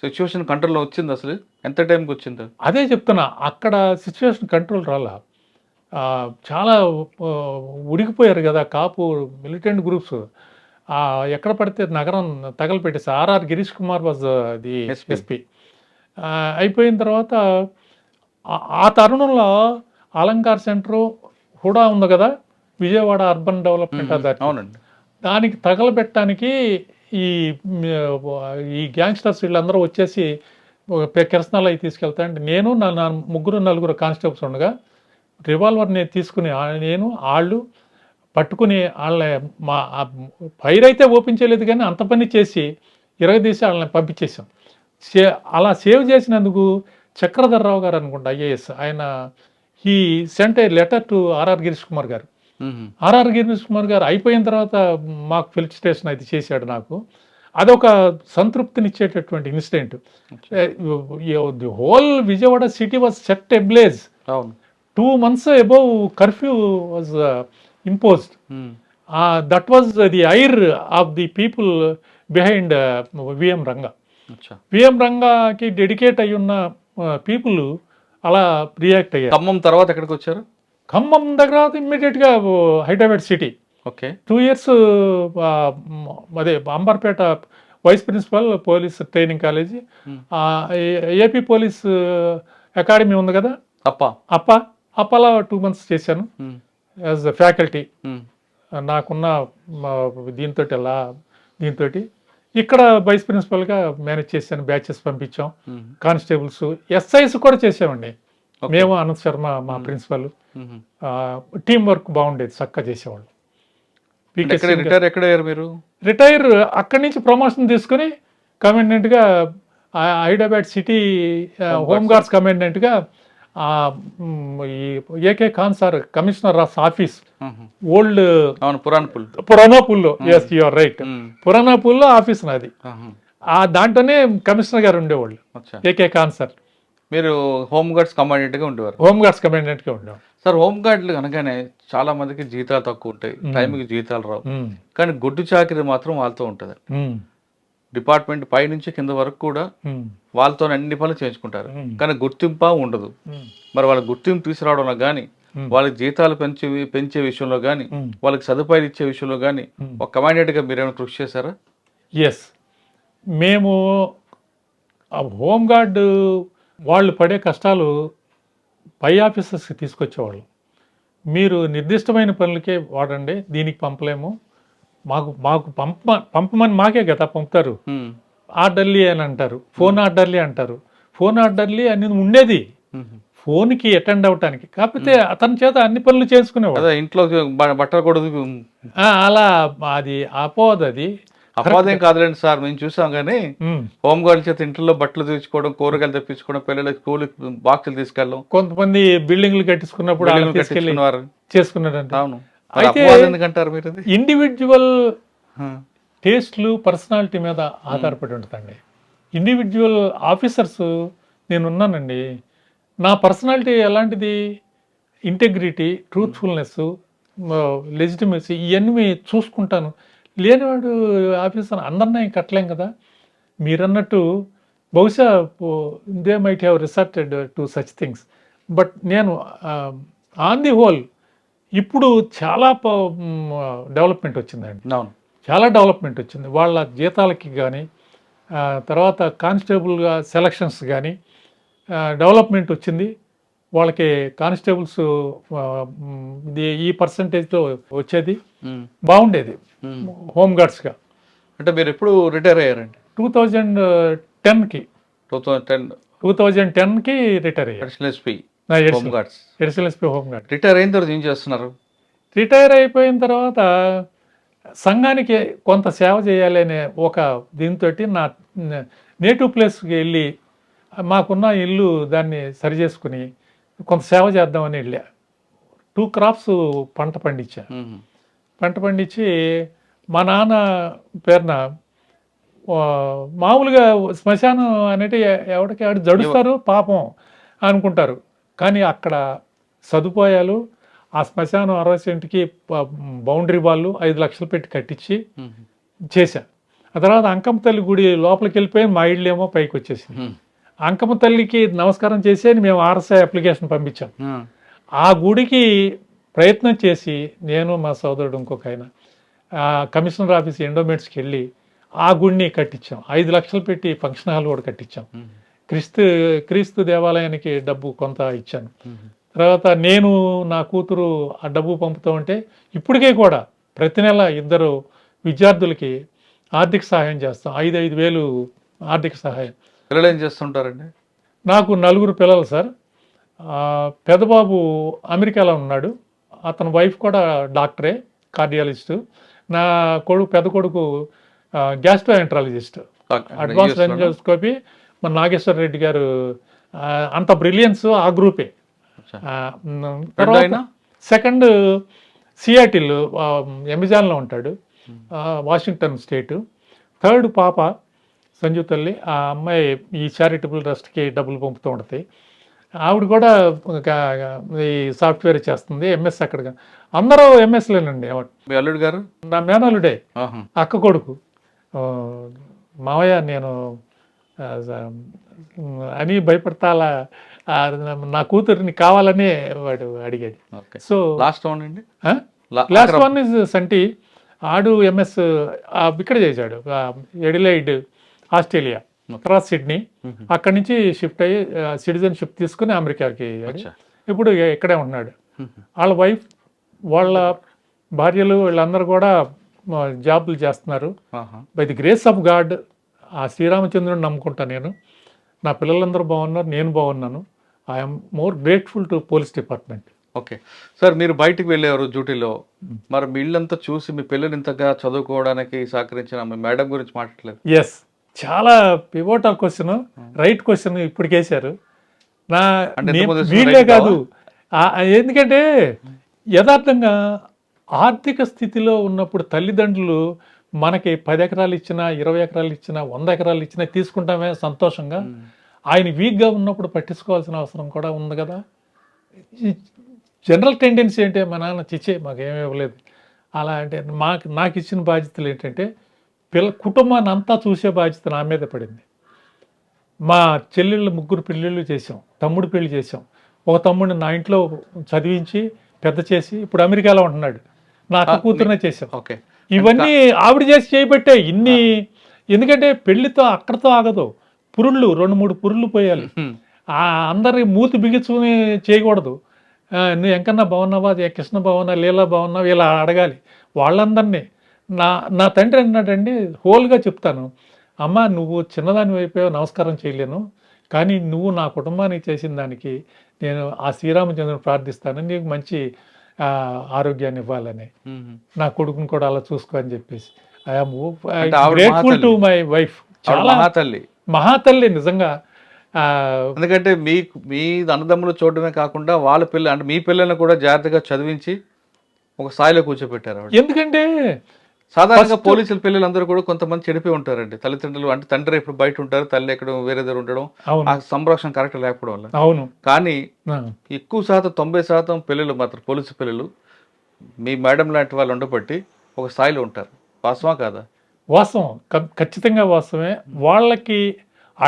సిచ్యువేషన్ కంట్రోల్లో వచ్చింది అసలు? ఎంత టైంకి వచ్చింది? అదే చెప్తున్నా, అక్కడ సిచ్యువేషన్ కంట్రోల్ రాలా. చాలా ఉడికిపోయారు కదా కాపు మిలిటెంట్ గ్రూప్స్. ఎక్కడ పడితే నగరం తగలపెట్టేసి RR Girish Kumar was the SP. అయిపోయిన తర్వాత ఆ తరుణంలో అలంకార్ సెంటరు హుడా ఉంది కదా, విజయవాడ అర్బన్ డెవలప్మెంట్ అథారిటీ, అవునండి. దానికి తగలబెట్టడానికి ఈ గ్యాంగ్స్టర్స్ వీళ్ళందరూ వచ్చేసి కిరసనాలు అవి తీసుకెళ్తా అంటే నేను నా ముగ్గురు నలుగురు కానిస్టేబుల్స్ ఉండగా రివాల్వర్ని తీసుకుని నేను వాళ్ళు పట్టుకుని వాళ్ళని ఫైర్ అయితే ఓపెన్ చేయలేదు కానీ అంత పని చేసి ఇరగదీసి వాళ్ళని పంపించేసాం. అలా సేవ్ చేసినందుకు చక్రధర్రావు గారు అనుకుంటా, ఐఏఎస్, ఆయన he sent a letter to RR Girish Kumar garu. RR Girish Kumar గారు అయిపోయిన తర్వాత మాకు ఫెలిసిటేషన్ అయితే చేశాడు. నాకు అదొక సంతృప్తినిచ్చేటటువంటి incident. The whole Vijayawada city was set ablaze. 2 months above curfew was imposed. That was the ire of the people behind VM Ranga. VM Rangaకి డెడికేట్ అయి ఉన్న పీపుల్ అలా రియాక్ట్ అయ్యారు. ఖమ్మం తర్వాత ఎక్కడికి వచ్చారు? ఖమ్మం దగ్గర ఇమ్మీడియట్గా హైదరాబాద్ సిటీ. ఓకే. 2 years అదే Amberpet vice principal police training college, AP police academy ఉంది కదా, అప్పలా 2 months చేశాను యాజ్ అ ఫ్యాకల్టీ. నాకున్న దీంతో ఇక్కడ వైస్ ప్రిన్సిపల్గా మేనేజ్ చేశాను. బ్యాచెస్ పంపించాం, కానిస్టేబుల్స్, ఎస్ఐస్ కూడా చేసామండి మేము. అనంత్ శర్మ మా ప్రిన్సిపల్. టీం వర్క్ బాగుండేది, చక్కగా చేసేవాళ్ళు. రిటైర్ అక్కడి నుంచి ప్రమోషన్ తీసుకుని కమాండెంట్గా హైదరాబాద్ సిటీ హోంగార్డ్స్ కమాండెంట్గా ఈ AK Khan sir commissioner of office old పురాణాపూల్లో, ఎస్ యు ఆర్ రైట్, పురాణాపూల్లో ఆఫీస్ నాది. దాంట్లోనే కమిషనర్ గారు ఉండేవాళ్ళు ఏకే ఖాన్ సార్. మీరు హోమ్ గార్డ్స్ కమాండెంట్ గా ఉండేవారు? హోమ్ గార్డ్స్ కమాండెంట్ గా ఉండేవారు సార్. హోమ్ గార్డులు అనగానే చాలా మందికి జీతాలు తక్కువ ఉంటాయి, టైంకి జీతాలు రావు, కానీ గుడ్డు చాకరీ మాత్రం వాళ్ళతో ఉంటుంది. డిపార్ట్మెంట్ పై నుంచి కింద వరకు కూడా వాళ్ళతో అన్ని పనులు చేయించుకుంటారు, కానీ గుర్తింపు ఉండదు. మరి వాళ్ళకి గుర్తింపు తీసుకురావడంలో కానీ, వాళ్ళకి జీతాలు పెంచే విషయంలో కానీ, వాళ్ళకి సదుపాయాలు ఇచ్చే విషయంలో కానీ ఒక కమాండెంట్గా మీరేమైనా కృషి చేశారా? ఎస్, మేము హోమ్ గార్డు వాళ్ళు పడే కష్టాలు పై ఆఫీసర్స్కి తీసుకొచ్చేవాళ్ళు. మీరు నిర్దిష్టమైన పనులకే వాడండి, దీనికి పంపలేము, మాకు పంపమని మాకే కదా పంపుతారు. ఆర్డర్లీ అని అంటారు, ఫోన్ ఆర్డర్లీ అంటారు. ఫోన్ ఆర్డర్లీ అనేది ఉండేది ఫోన్కి అటెండ్ అవటానికి, కాకపోతే అతని చేత అన్ని పనులు చేసుకునేవాడు. ఇంట్లో బట్టలు కూడా అలా అది అపోదు. అది అపాదేం కాదులేండి సార్, మేము చూసాం. కానీ హోమ్ గార్డ్ చేత ఇంట్లో బట్టలు తెచ్చుకోవడం, కూరగాయలు తెప్పించుకోవడం, పిల్లలకి స్కూల్కి బాక్సులు తీసుకెళ్ళడం, కొంతమంది బిల్డింగ్లు కట్టించుకున్నప్పుడు చేసుకున్నాడంటే. అవును. అయితే ఎందుకంటారు మీరు? ఇండివిజువల్ టేస్ట్లు, పర్సనాలిటీ మీద ఆధారపడి ఉంటుందండి. ఇండివిజువల్ ఆఫీసర్స్ నేనున్నానండి, నా పర్సనాలిటీ ఎలాంటిది, ఇంటెగ్రిటీ, ట్రూత్ఫుల్నెస్, లెజిటిమసీ, ఇవన్నీ చూసుకుంటాను. లేనివాడు ఆఫీసర్ అందరినీ కట్టలేం కదా. మీరన్నట్టు బహుశా they might have resorted to such things. But నేను ఆన్ ది హోల్ ఇప్పుడు చాలా డెవలప్మెంట్ వచ్చిందండి. అవును. చాలా డెవలప్మెంట్ వచ్చింది. వాళ్ళ జీతాలకి కానీ, తర్వాత కానిస్టేబుల్గా సెలక్షన్స్ కానీ డెవలప్మెంట్ వచ్చింది. వాళ్ళకి కానిస్టేబుల్స్ ఈ పర్సంటేజ్తో వచ్చేది ఉమ్. బాగుండేది ఉమ్. హోమ్ గార్డ్స్గా. అంటే మీరు ఎప్పుడు రిటైర్ అయ్యారండి? 2010కి 2010 2010కి రిటైర్ అయ్యాను. Additional SP home guards. Additional SP home guard. Retire అయిన తర్వాత ఏం చేస్తున్నారు? రిటైర్ అయిపోయిన తర్వాత సంఘానికి కొంత సేవ చేయాలి అనే ఒక దీంతో నా నేటివ్ ప్లేస్కి వెళ్ళి మాకున్న ఇల్లు దాన్ని సరి చేసుకుని కొంత సేవ చేద్దామని వెళ్ళా. 2 క్రాప్స్ పంట పండించా. ఉమ్. పంట పండించి మా నాన్న పేరున మామూలుగా శ్మశానం అనేది ఎవరికి ఆడు జడుస్తారు పాపం అనుకుంటారు. కానీ అక్కడ సదుపాయాలు, ఆ శ్మశానం 60 సెంట్కి బౌండరీ వాళ్ళు 5 లక్షలు పెట్టి కట్టించి ఉమ్. చేశా. ఆ తర్వాత అంకమ్మ తల్లి గుడి లోపలికి వెళ్ళిపోయి మా ఇళ్ళేమో పైకి వచ్చేసింది. ఉమ్. అంకమ్మ తల్లికి నమస్కారం చేసి అని మేము ఆర్ఎస్ఐ అప్లికేషన్ పంపించాం. ఉమ్. ఆ గుడికి ప్రయత్నం చేసి నేను మా సోదరుడు ఇంకొక ఆయన కమిషనర్ ఆఫీస్ ఎండోమెంట్స్కి వెళ్ళి ఆ గుడిని కట్టించాం. 5 లక్షలు పెట్టి ఫంక్షన్ హాల్ కూడా కట్టించాం. ఉమ్. క్రీస్తు దేవాలయానికి డబ్బు కొంత ఇచ్చాను. ఉమ్. తర్వాత నేను నా కూతురు ఆ డబ్బు పంపుతూ ఉంటే ఇప్పటికే కూడా ప్రతి నెల 2 విద్యార్థులకి ఆర్థిక సహాయం చేస్తాం. 5,000 వేలు ఆర్థిక సహాయం. పిల్లలు ఏం చేస్తుంటారండి? నాకు 4 పిల్లలు సార్. పెద్దబాబు అమెరికాలో ఉన్నాడు. అతని వైఫ్ కూడా డాక్టరే, కార్డియాలజిస్టు. నా పెద్ద కొడుకు గ్యాస్ట్రోఎంట్రాలజిస్ట్, అడ్వాన్స్డ్ ఎండోస్కోపీ. మన నాగేశ్వర రెడ్డి గారు అంత బ్రిలియన్స్ ఆ గ్రూపే. తర్వాత సెకండ్ సియాటిల్ అమెజాన్లో ఉంటాడు, వాషింగ్టన్ స్టేటు. థర్డ్ పాప సంజు తల్లి, ఆ అమ్మాయి ఈ చారిటబుల్ ట్రస్ట్కి డబ్బులు పంపుతూ ఉంటుంది. ఆవిడ కూడా ఈ సాఫ్ట్వేర్ చేస్తుంది, ఎంఎస్ అక్కడ. అందరూ ఎంఎస్లేనండి. మీ అల్లుడు గారు? నా మేనల్లుడే, ఆహా. అక్క కొడుకు. మావయ్య నేను అని భయపడతాలా, నా కూతురిని కావాలని వాడు అడిగాడు. ఓకే. సో లాస్ట్ వన్ అండి. లాస్ట్ వన్ ఇస్ సంటి. ఆడు ఎంఎస్ ఇక్కడ చేశాడు, ఎడిలైడ్ ఆస్ట్రేలియా, తర్వాత సిడ్నీ. అక్కడి నుంచి షిఫ్ట్ అయ్యి సిటిజన్షిప్ తీసుకుని అమెరికాకి వెళ్ళాడు. ఇప్పుడు ఇక్కడే ఉంటున్నాడు. వాళ్ళ వైఫ్, వాళ్ళ భార్యలు, వీళ్ళందరూ కూడా జాబులు చేస్తున్నారు. By the grace of God ఆ శ్రీరామచంద్రుని నమ్ముకుంటా నేను. నా పిల్లలందరూ బాగున్నారు, నేను బాగున్నాను. I'm more grateful to police department. Okay sir, మీరు బయటికి వెళ్ళేవారు డ్యూటీలో, మరి మీ ఇల్లంతా చూసి మీ పిల్లలు ఇంతగా చదువుకోవడానికి సహకరించిన మీ మేడం గురించి మాట్లాడలేదు? ఎస్, చాలా పివోటల్ క్వశ్చన్, రైట్ క్వశ్చన్ ఇప్పుడు వేశారు. నా వీళ్ళే కాదు, ఎందుకంటే యథార్థంగా ఆర్థిక స్థితిలో ఉన్నప్పుడు తల్లిదండ్రులు మనకి 10 ఎకరాలు ఇచ్చినా, 20 ఎకరాలు ఇచ్చినా, 100 ఎకరాలు ఇచ్చినా తీసుకుంటామే సంతోషంగా. ఆయన వీక్గా ఉన్నప్పుడు పట్టించుకోవాల్సిన అవసరం కూడా ఉంది కదా. జనరల్ టెండెన్సీ ఏంటంటే మా నాన్న చిచ్చే మాకేమీ ఇవ్వలేదు అలా అంటే, నాకు ఇచ్చిన బాధ్యతలు ఏంటంటే కుటుంబాన్ని అంతా చూసే బాధ్యత నా మీద పడింది. మా చెల్లెళ్ళు 3 పెళ్ళిళ్ళు చేసాం, తమ్ముడు పెళ్లి చేసాం. ఒక తమ్ముడిని నా ఇంట్లో చదివించి పెద్ద చేసి ఇప్పుడు అమెరికాలో ఉంటున్నాడు. నా అక్క కూతురునే చేసాం. ఓకే, ఇవన్నీ ఆవిడ చేసి చేయబట్టే ఇన్ని. ఎందుకంటే పెళ్లితో అక్కడతో ఆగదు, పురుళ్ళు 2-3 పురుళ్ళు పోయాలి. అందరి మూతి బిగించుకుని చేయకూడదు. నువ్వు ఎంకన్నా బాగున్నావా, కృష్ణ బాగున్నా, లీలా బాగున్నావా, ఇలా అడగాలి వాళ్ళందరినీ. నా తండ్రి అన్నాడండి, హోల్గా చెప్తాను, అమ్మ నువ్వు చిన్నదాని అయిపోయావు, నమస్కారం చేయలేను, కానీ నువ్వు నా కుటుంబానికి చేసిన దానికి నేను ఆ శ్రీరామచంద్రుని ప్రార్థిస్తాను, నీకు మంచి ఆరోగ్యాన్ని ఇవ్వాలని, నా కొడుకుని కూడా అలా చూసుకో అని చెప్పేసి. I'm grateful to my wife. చాలా మహాతల్లి నిజంగా. ఎందుకంటే మీ అన్నదమ్ములు చూడడమే కాకుండా వాళ్ళ పిల్లలు, అంటే మీ పిల్లల్ని కూడా జాగ్రత్తగా చదివించి ఒక స్థాయిలో కూర్చోబెట్టారు. ఎందుకంటే సాధారణంగా పోలీసుల పిల్లలందరూ కూడా కొంతమంది చెడిపోయి ఉంటారండి. తల్లిదండ్రులు అంటే తండ్రి ఎప్పుడు బయట ఉంటారు, తల్లి ఎక్కడ వేరే దగ్గర ఉండడం, ఆ సంరక్షణ కరెక్ట్ లేకపోవడం వల్ల. అవును. కానీ ఎక్కువ శాతం 90% పిల్లలు మాత్రం పోలీసు పిల్లలు మీ మేడం లాంటి వాళ్ళు ఉండబట్టి ఒక స్థాయిలో ఉంటారు. వాస్తవా కాదా? వాస్తవం, ఖచ్చితంగా వాస్తవమే. వాళ్ళకి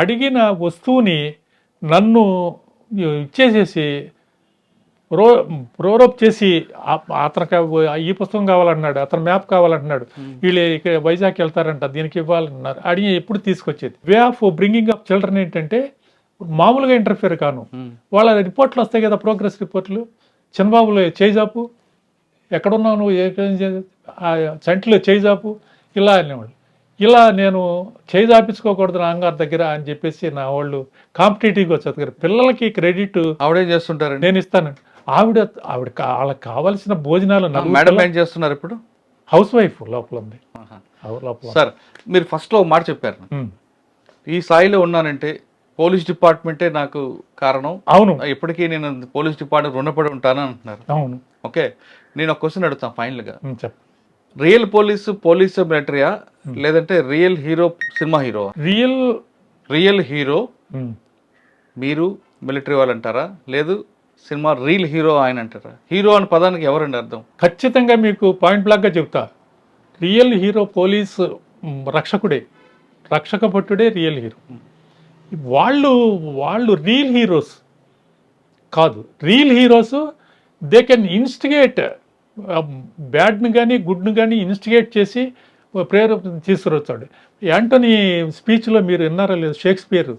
అడిగిన వస్తువుని నన్ను ఇచ్చేసేసి ప్రోరోప్ చేసి అతనికి ఈ పుస్తకం కావాలన్నాడు, అతను మ్యాప్ కావాలంటున్నాడు, వీళ్ళు ఇక్కడ వైజాగ్ వెళ్తారంట దీనికి ఇవ్వాలన్నారు, అడిగి ఎప్పుడు తీసుకొచ్చేది. Way of bringing up children ఏంటంటే మామూలుగా ఇంటర్ఫియర్ కాను, వాళ్ళ రిపోర్ట్లు వస్తాయి కదా, ప్రోగ్రెస్ రిపోర్ట్లు, చంద్రబాబులో చేయిజాపు, ఎక్కడున్నావు నువ్వు, చంటిలో చేయిజాపు, ఇలా అనేవాళ్ళు. ఇలా నేను చేయి జాపించుకోకూడదు నాన్నగారి దగ్గర అని చెప్పేసి నా వాళ్ళు కాంపిటేటివ్గా చదువుతారు. పిల్లలకి క్రెడిట్ ఆవిడేం చేస్తుంటారు? నేను ఇస్తాను. ఆవిడ వాళ్ళకి కావాల్సిన భోజనాలు మేడం ఏం చేస్తున్నారు ఇప్పుడు? హౌస్ వైఫ్ లోపల ఉంది. సార్ మీరు ఫస్ట్ లో ఒక మాట చెప్పారు, ఈ స్థాయిలో ఉన్నానంటే పోలీస్ డిపార్ట్మెంటే నాకు కారణం, అవును, ఇప్పటికీ నేను పోలీస్ డిపార్ట్మెంట్ రుణపడి ఉంటానని అంటున్నారు. అవును. ఓకే, నేను ఒక క్వశ్చన్ అడుగుతాను ఫైనల్ గా. చెప్ప రియల్ పోలీస్ మిలిటరీయా లేదంటే real hero cinema hero? Real hero మీరు మిలిటరీ వాళ్ళు అంటారా, లేదు సినిమా రియల్ హీరో ఆయన అంటారా? హీరో అనే పదానికి ఎవరండి అర్థం? ఖచ్చితంగా మీకు పాయింట్ బ్లాక్గా చెప్తా. రియల్ హీరో పోలీస్ రక్షకుడే, రక్షక భటుడే రియల్ హీరో. వాళ్ళు రియల్ హీరోస్ కాదు. Real heroes they can instigate, బ్యాడ్ని కానీ గుడ్ని కానీ ఇన్స్టిగేట్ చేసి ప్రేరేపణ తీసుకురొచ్చాడు. యాంటోనీ స్పీచ్లో మీరు విన్నారా లేదు, Shakespeare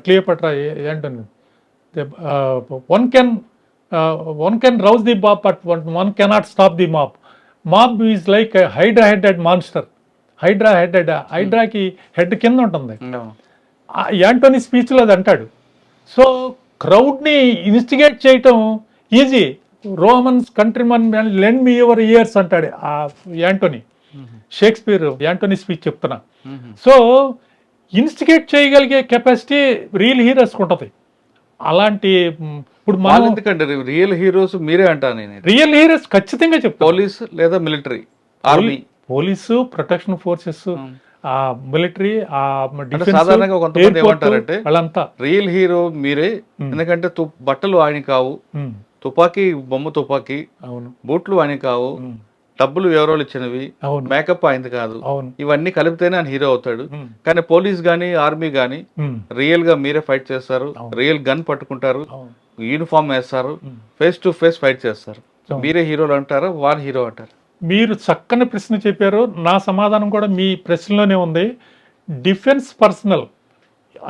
Cleopatra Anthony, one can rouse the mob but one cannot stop the mob. Mob is like a hydra headed monster. హైడ్రాకి హెడ్ కింద ఉంటుంది. యాంటోనీ స్పీచ్లో అది అంటాడు. సో క్రౌడ్ని ఇన్స్టిగేట్ చేయటం easy. Romans countrymen lend me your ears అంటాడు ఆ యాంటోనీ. షేక్స్పియర్ యాంటోనీ స్పీచ్ చెప్తున్నా. సో ఇన్స్టిగేట్ చేయగలిగే కెపాసిటీ రియల్ హీరోస్కి ఉంటుంది. అలాంటి ఇప్పుడు మనం ఎందుకంటే రియల్ హీరోస్ మీరే అంటాను నేను. రియల్ హీరోస్ ఖచ్చితంగా చెప్తాను. పోలీస్ లేదా military, army, police, protection forces, ఆ మిలిటరీ, ఆ సాధారణంగా కొంతమంది ఏమంటారంటే వాళ్ళంతా రియల్ హీరో మీరే, ఎందుకంటే బట్టలు ఆయన కావు, తుపాకీ బొమ్మ తుపాకీ, అవును, బూట్లు ఆయన కావు, డబ్బులు ఎవరో ఇచ్చినవి, మేకప్ అయింది కాదు, ఇవన్నీ కలిపితేనే ఆయన హీరో అవుతాడు. కానీ పోలీస్ గానీ ఆర్మీ గానీ రియల్ గా మీరే ఫైట్ చేస్తారు, రియల్ గన్ పట్టుకుంటారు, యూనిఫామ్ వేస్తారు, ఫేస్ టు ఫేస్ ఫైట్ చేస్తారు. మీరే హీరోలు అంటారా, వాళ్ళ హీరో అంటారు? మీరు చక్కని ప్రశ్న చెప్పారు. నా సమాధానం కూడా మీ ప్రశ్నలోనే ఉంది. Defence personnel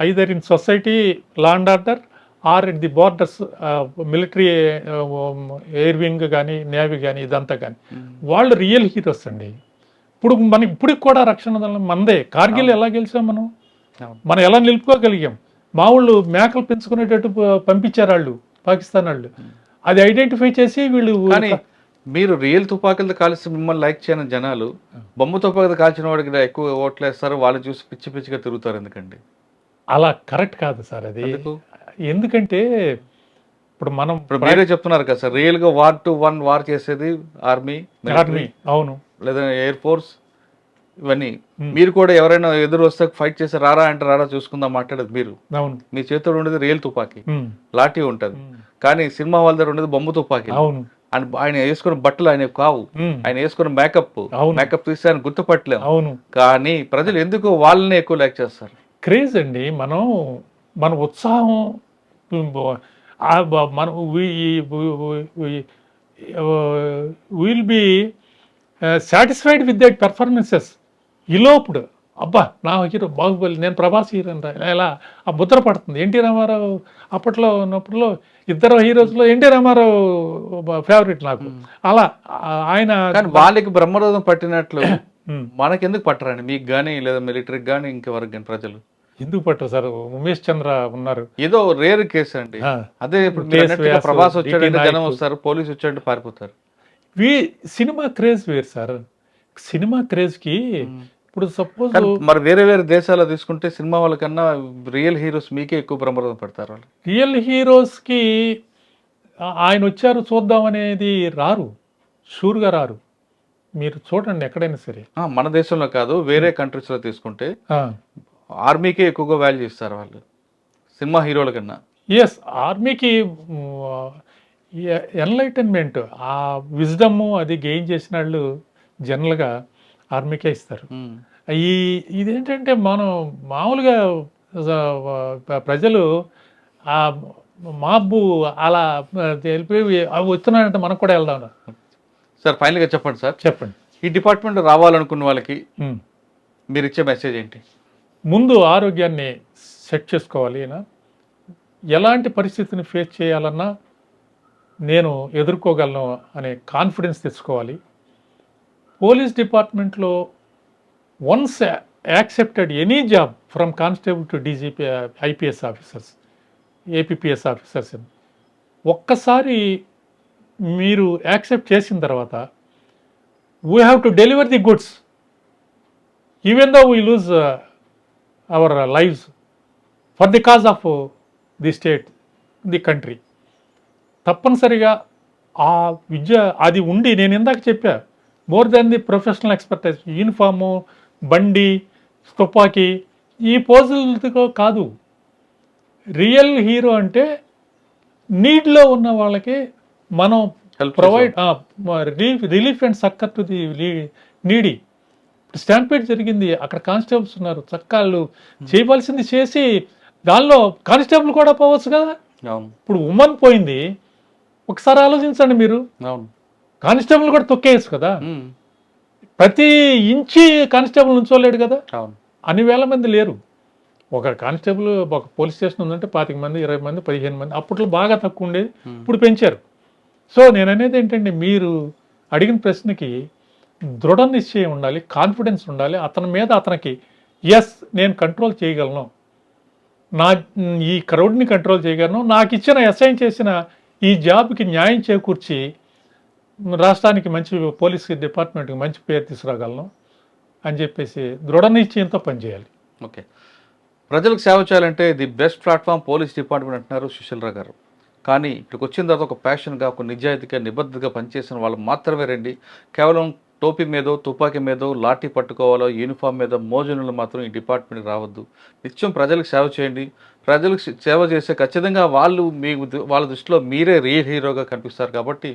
either in society, law and order, are at the borders, military, air wing కానీ, నేవీ కానీ, ఇదంతా కానీ వాళ్ళు రియల్ హీరోస్ అండి. ఇప్పటికి కూడా రక్షణ దళం మందే. కార్గిల్ ఎలా గెలిచాం మనం ఎలా నిలుపుకోగలిగాం? మా వాళ్ళు మేకలు పెంచుకునేటట్టు పంపించారు వాళ్ళు, పాకిస్తాన్ వాళ్ళు. అది ఐడెంటిఫై చేసి వీళ్ళు. మీరు రియల్ తుపాకులతో కాల్చి మిమ్మల్ని లైక్ చేయని జనాలు బొమ్మ తుపాకులతో కాల్చిన వాడికి ఎక్కువ ఓట్లేస్తారు, వాళ్ళు చూసి పిచ్చి పిచ్చిగా తిరుగుతారు. ఎందుకండి అలా? కరెక్ట్ కాదు సార్ అది. ఎందుకంటే ఇప్పుడు మనం మీరే చెప్తున్నారు కదా సార్, రియల్ గా 1 to 1 వార్ చేసేది ఆర్మీ, అవును, లేదా ఎయిర్ ఫోర్స్, ఇవన్నీ. మీరు కూడా ఎవరైనా ఎదురు వస్తే ఫైట్ చేసి రారా అంటే రారా చూసుకుందాం మాట్లాడేది మీరు. అవును, మీ చేతిలో ఉండేది రియల్ తుపాకీ, లాఠీ ఉంటది. కానీ సినిమా వాళ్ళ దగ్గర ఉండేది బొమ్మ తుపాకీ. అవును, ఆయన వేసుకున్న బట్టలు ఆయన కావు, ఆయన వేసుకున్న మేకప్ తీస్తే ఆయన గుర్తుపట్టలేము. అవును, కానీ ప్రజలు ఎందుకు వాళ్ళని ఎక్కువ లైక్ చేస్తారు? క్రేజ్ అండి. మన ఉత్సాహం, మనం will be satisfied with that performances. ఈలోపుడు అబ్బా నా హీరో బాహుబలి, నేను ప్రభాస్ హీరో ఎలా ఆ ముద్ర పడుతుంది. ఎన్టీ రామారావు అప్పట్లో ఉన్నప్పుడు ఇద్దరు హీరోస్లో ఎన్టీ రామారావు ఫేవరెట్ నాకు. అలా ఆయన వాళ్ళకి బ్రహ్మరథం పట్టినట్లు మనకెందుకు పట్టరండి? మీకు కానీ లేదా మిలిటరీకి కానీ ఇంకెవరికి కానీ ప్రజలు ఎందుకు పట్టరు సార్? ఉమేష్ చంద్ర ఉన్నారు, ఏదో రేర్ కేసు అండి. అదే ఇప్పుడు ప్రభాస్ వచ్చాడంటే జనం వస్తారు, పోలీసు వచ్చాడంటే పారిపోతారు. సినిమా క్రేజ్ వేరు సార్. సినిమా క్రేజ్ కి ఇప్పుడు సపోజ్ మరి వేరే వేరే దేశాల్లో తీసుకుంటే సినిమా వాళ్ళకన్నా రియల్ హీరోస్ మీకే ఎక్కువ ప్రమాదం పడతారు. వాళ్ళు రియల్ హీరోస్ కి ఆయన వచ్చారు చూద్దాం అనేది రారు, షూర్గా రారు. మీరు చూడండి ఎక్కడైనా సరే. మన దేశంలో కాదు, వేరే కంట్రీస్ లో తీసుకుంటే ఆర్మీకే ఎక్కువగా వాల్యూ ఇస్తారు వాళ్ళు సినిమా హీరోల కన్నా. ఎస్, ఆర్మీకి ఎన్లైటన్మెంట్, ఆ విజ్డమ్ అది గెయిన్ చేసిన వాళ్ళు జనరల్గా ఆర్మీకే ఇస్తారు. ఇదేంటంటే మనం మామూలుగా ప్రజలు ఆ మాబ్బు అలా తెలిపి అవి వస్తున్నాయంటే మనకు కూడా వెళ్దాం. సార్ ఫైనల్గా చెప్పండి సార్, చెప్పండి. ఈ డిపార్ట్మెంట్ రావాలనుకున్న వాళ్ళకి ఉమ్. మీరు ఇచ్చే మెసేజ్ ఏంటి? ముందు ఆరోగ్యాన్ని సెట్ చేసుకోవాలి. ఎలాంటి పరిస్థితిని ఫేస్ చేయాలన్నా నేను ఎదుర్కోగలను అనే కాన్ఫిడెన్స్ తెచ్చుకోవాలి. పోలీస్ డిపార్ట్మెంట్లో once accepted any job from constable to DGP, IPS officers, APPS officers, ఒక్కసారి మీరు యాక్సెప్ట్ చేసిన తర్వాత we have to deliver the goods even though we lose our lives for the cause of the state, the country. తప్పనిసరిగా ఆ విద్య అది ఉండి, నేను ఇందాక చెప్పా, more than the professional expertise, uniform, బండి, తుపాకీ, ఈ పోజులతో కాదు. రియల్ హీరో అంటే నీడ్లో ఉన్న వాళ్ళకి మనం Help provide relief and succour to the needy. Stampede జరిగింది, అక్కడ కానిస్టేబుల్స్ ఉన్నారు, చక్కాళ్ళు చేయవలసింది చేసి దానిలో కానిస్టేబుల్ కూడా పోవచ్చు కదా. అవును, ఇప్పుడు ఉమెన్ పోయింది, ఒకసారి ఆలోచించండి మీరు, అవును. కానిస్టేబుల్ కూడా తొక్కేయచ్చు కదా. ఉమ్, ప్రతి ఇంచి కానిస్టేబుల్ ఉంచోలేడు కదా. అవును. అన్ని వేల మంది లేరు. ఒక కానిస్టేబుల్ ఒక పోలీస్ స్టేషన్ ఉందంటే 25 మంది, 20 మంది, 15 మంది. అప్పట్లో బాగా తక్కువ ఉండేది, ఇప్పుడు పెంచారు. సో నేను అనేది ఏంటంటే, మీరు అడిగిన ప్రశ్నకి దృఢ నిశ్చయం ఉండాలి, కాన్ఫిడెన్స్ ఉండాలి. అతని మీద అతనికి ఎస్ నేను కంట్రోల్ చేయగలను, నా ఈ క్రౌడ్ని కంట్రోల్ చేయగలను, నాకు ఇచ్చిన అసైన్ చేసిన ఈ జాబ్కి న్యాయం చేకూర్చి రాష్ట్రానికి మంచి పోలీస్ డిపార్ట్మెంట్కి మంచి పేరు తీసుకురాగలను అని చెప్పేసి దృఢ నిశ్చయంతో పనిచేయాలి. ఓకే, ప్రజలకు సేవ చేయాలంటే the best platform police department అంటున్నారు సుశీల్రావు గారు. కానీ ఇక్కడికి వచ్చిన తర్వాత ఒక ప్యాషన్గా, ఒక నిజాయితీగా, నిబద్ధతగా పనిచేసిన వాళ్ళు మాత్రమే రండి. కేవలం టోపీ మీదో, తుపాకీ మీదో, లాఠీ పట్టుకోవాలో, యూనిఫామ్ మీద మోజునులు మాత్రం ఈ డిపార్ట్మెంట్కి రావద్దు. నిత్యం ప్రజలకు సేవ చేయండి. ప్రజలకు సేవ చేస్తే ఖచ్చితంగా వాళ్ళు వాళ్ళ దృష్టిలో మీరే రియల్ హీరోగా కనిపిస్తారు. కాబట్టి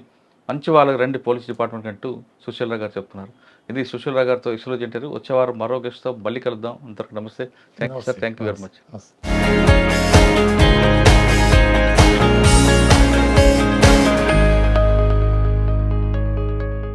మంచి వాళ్ళకి రండి పోలీస్ డిపార్ట్మెంట్ అంటూ సుశీల్రావు గారు చెప్తున్నారు. ఇది సుశీల్రావు గారితో ఇష్యూలో జంటారు. వచ్చేవారు మరో గెస్ట్తో మళ్ళీ కలుద్దాం. అంతవరకు నమస్తే. Thank you sir, thank you very much.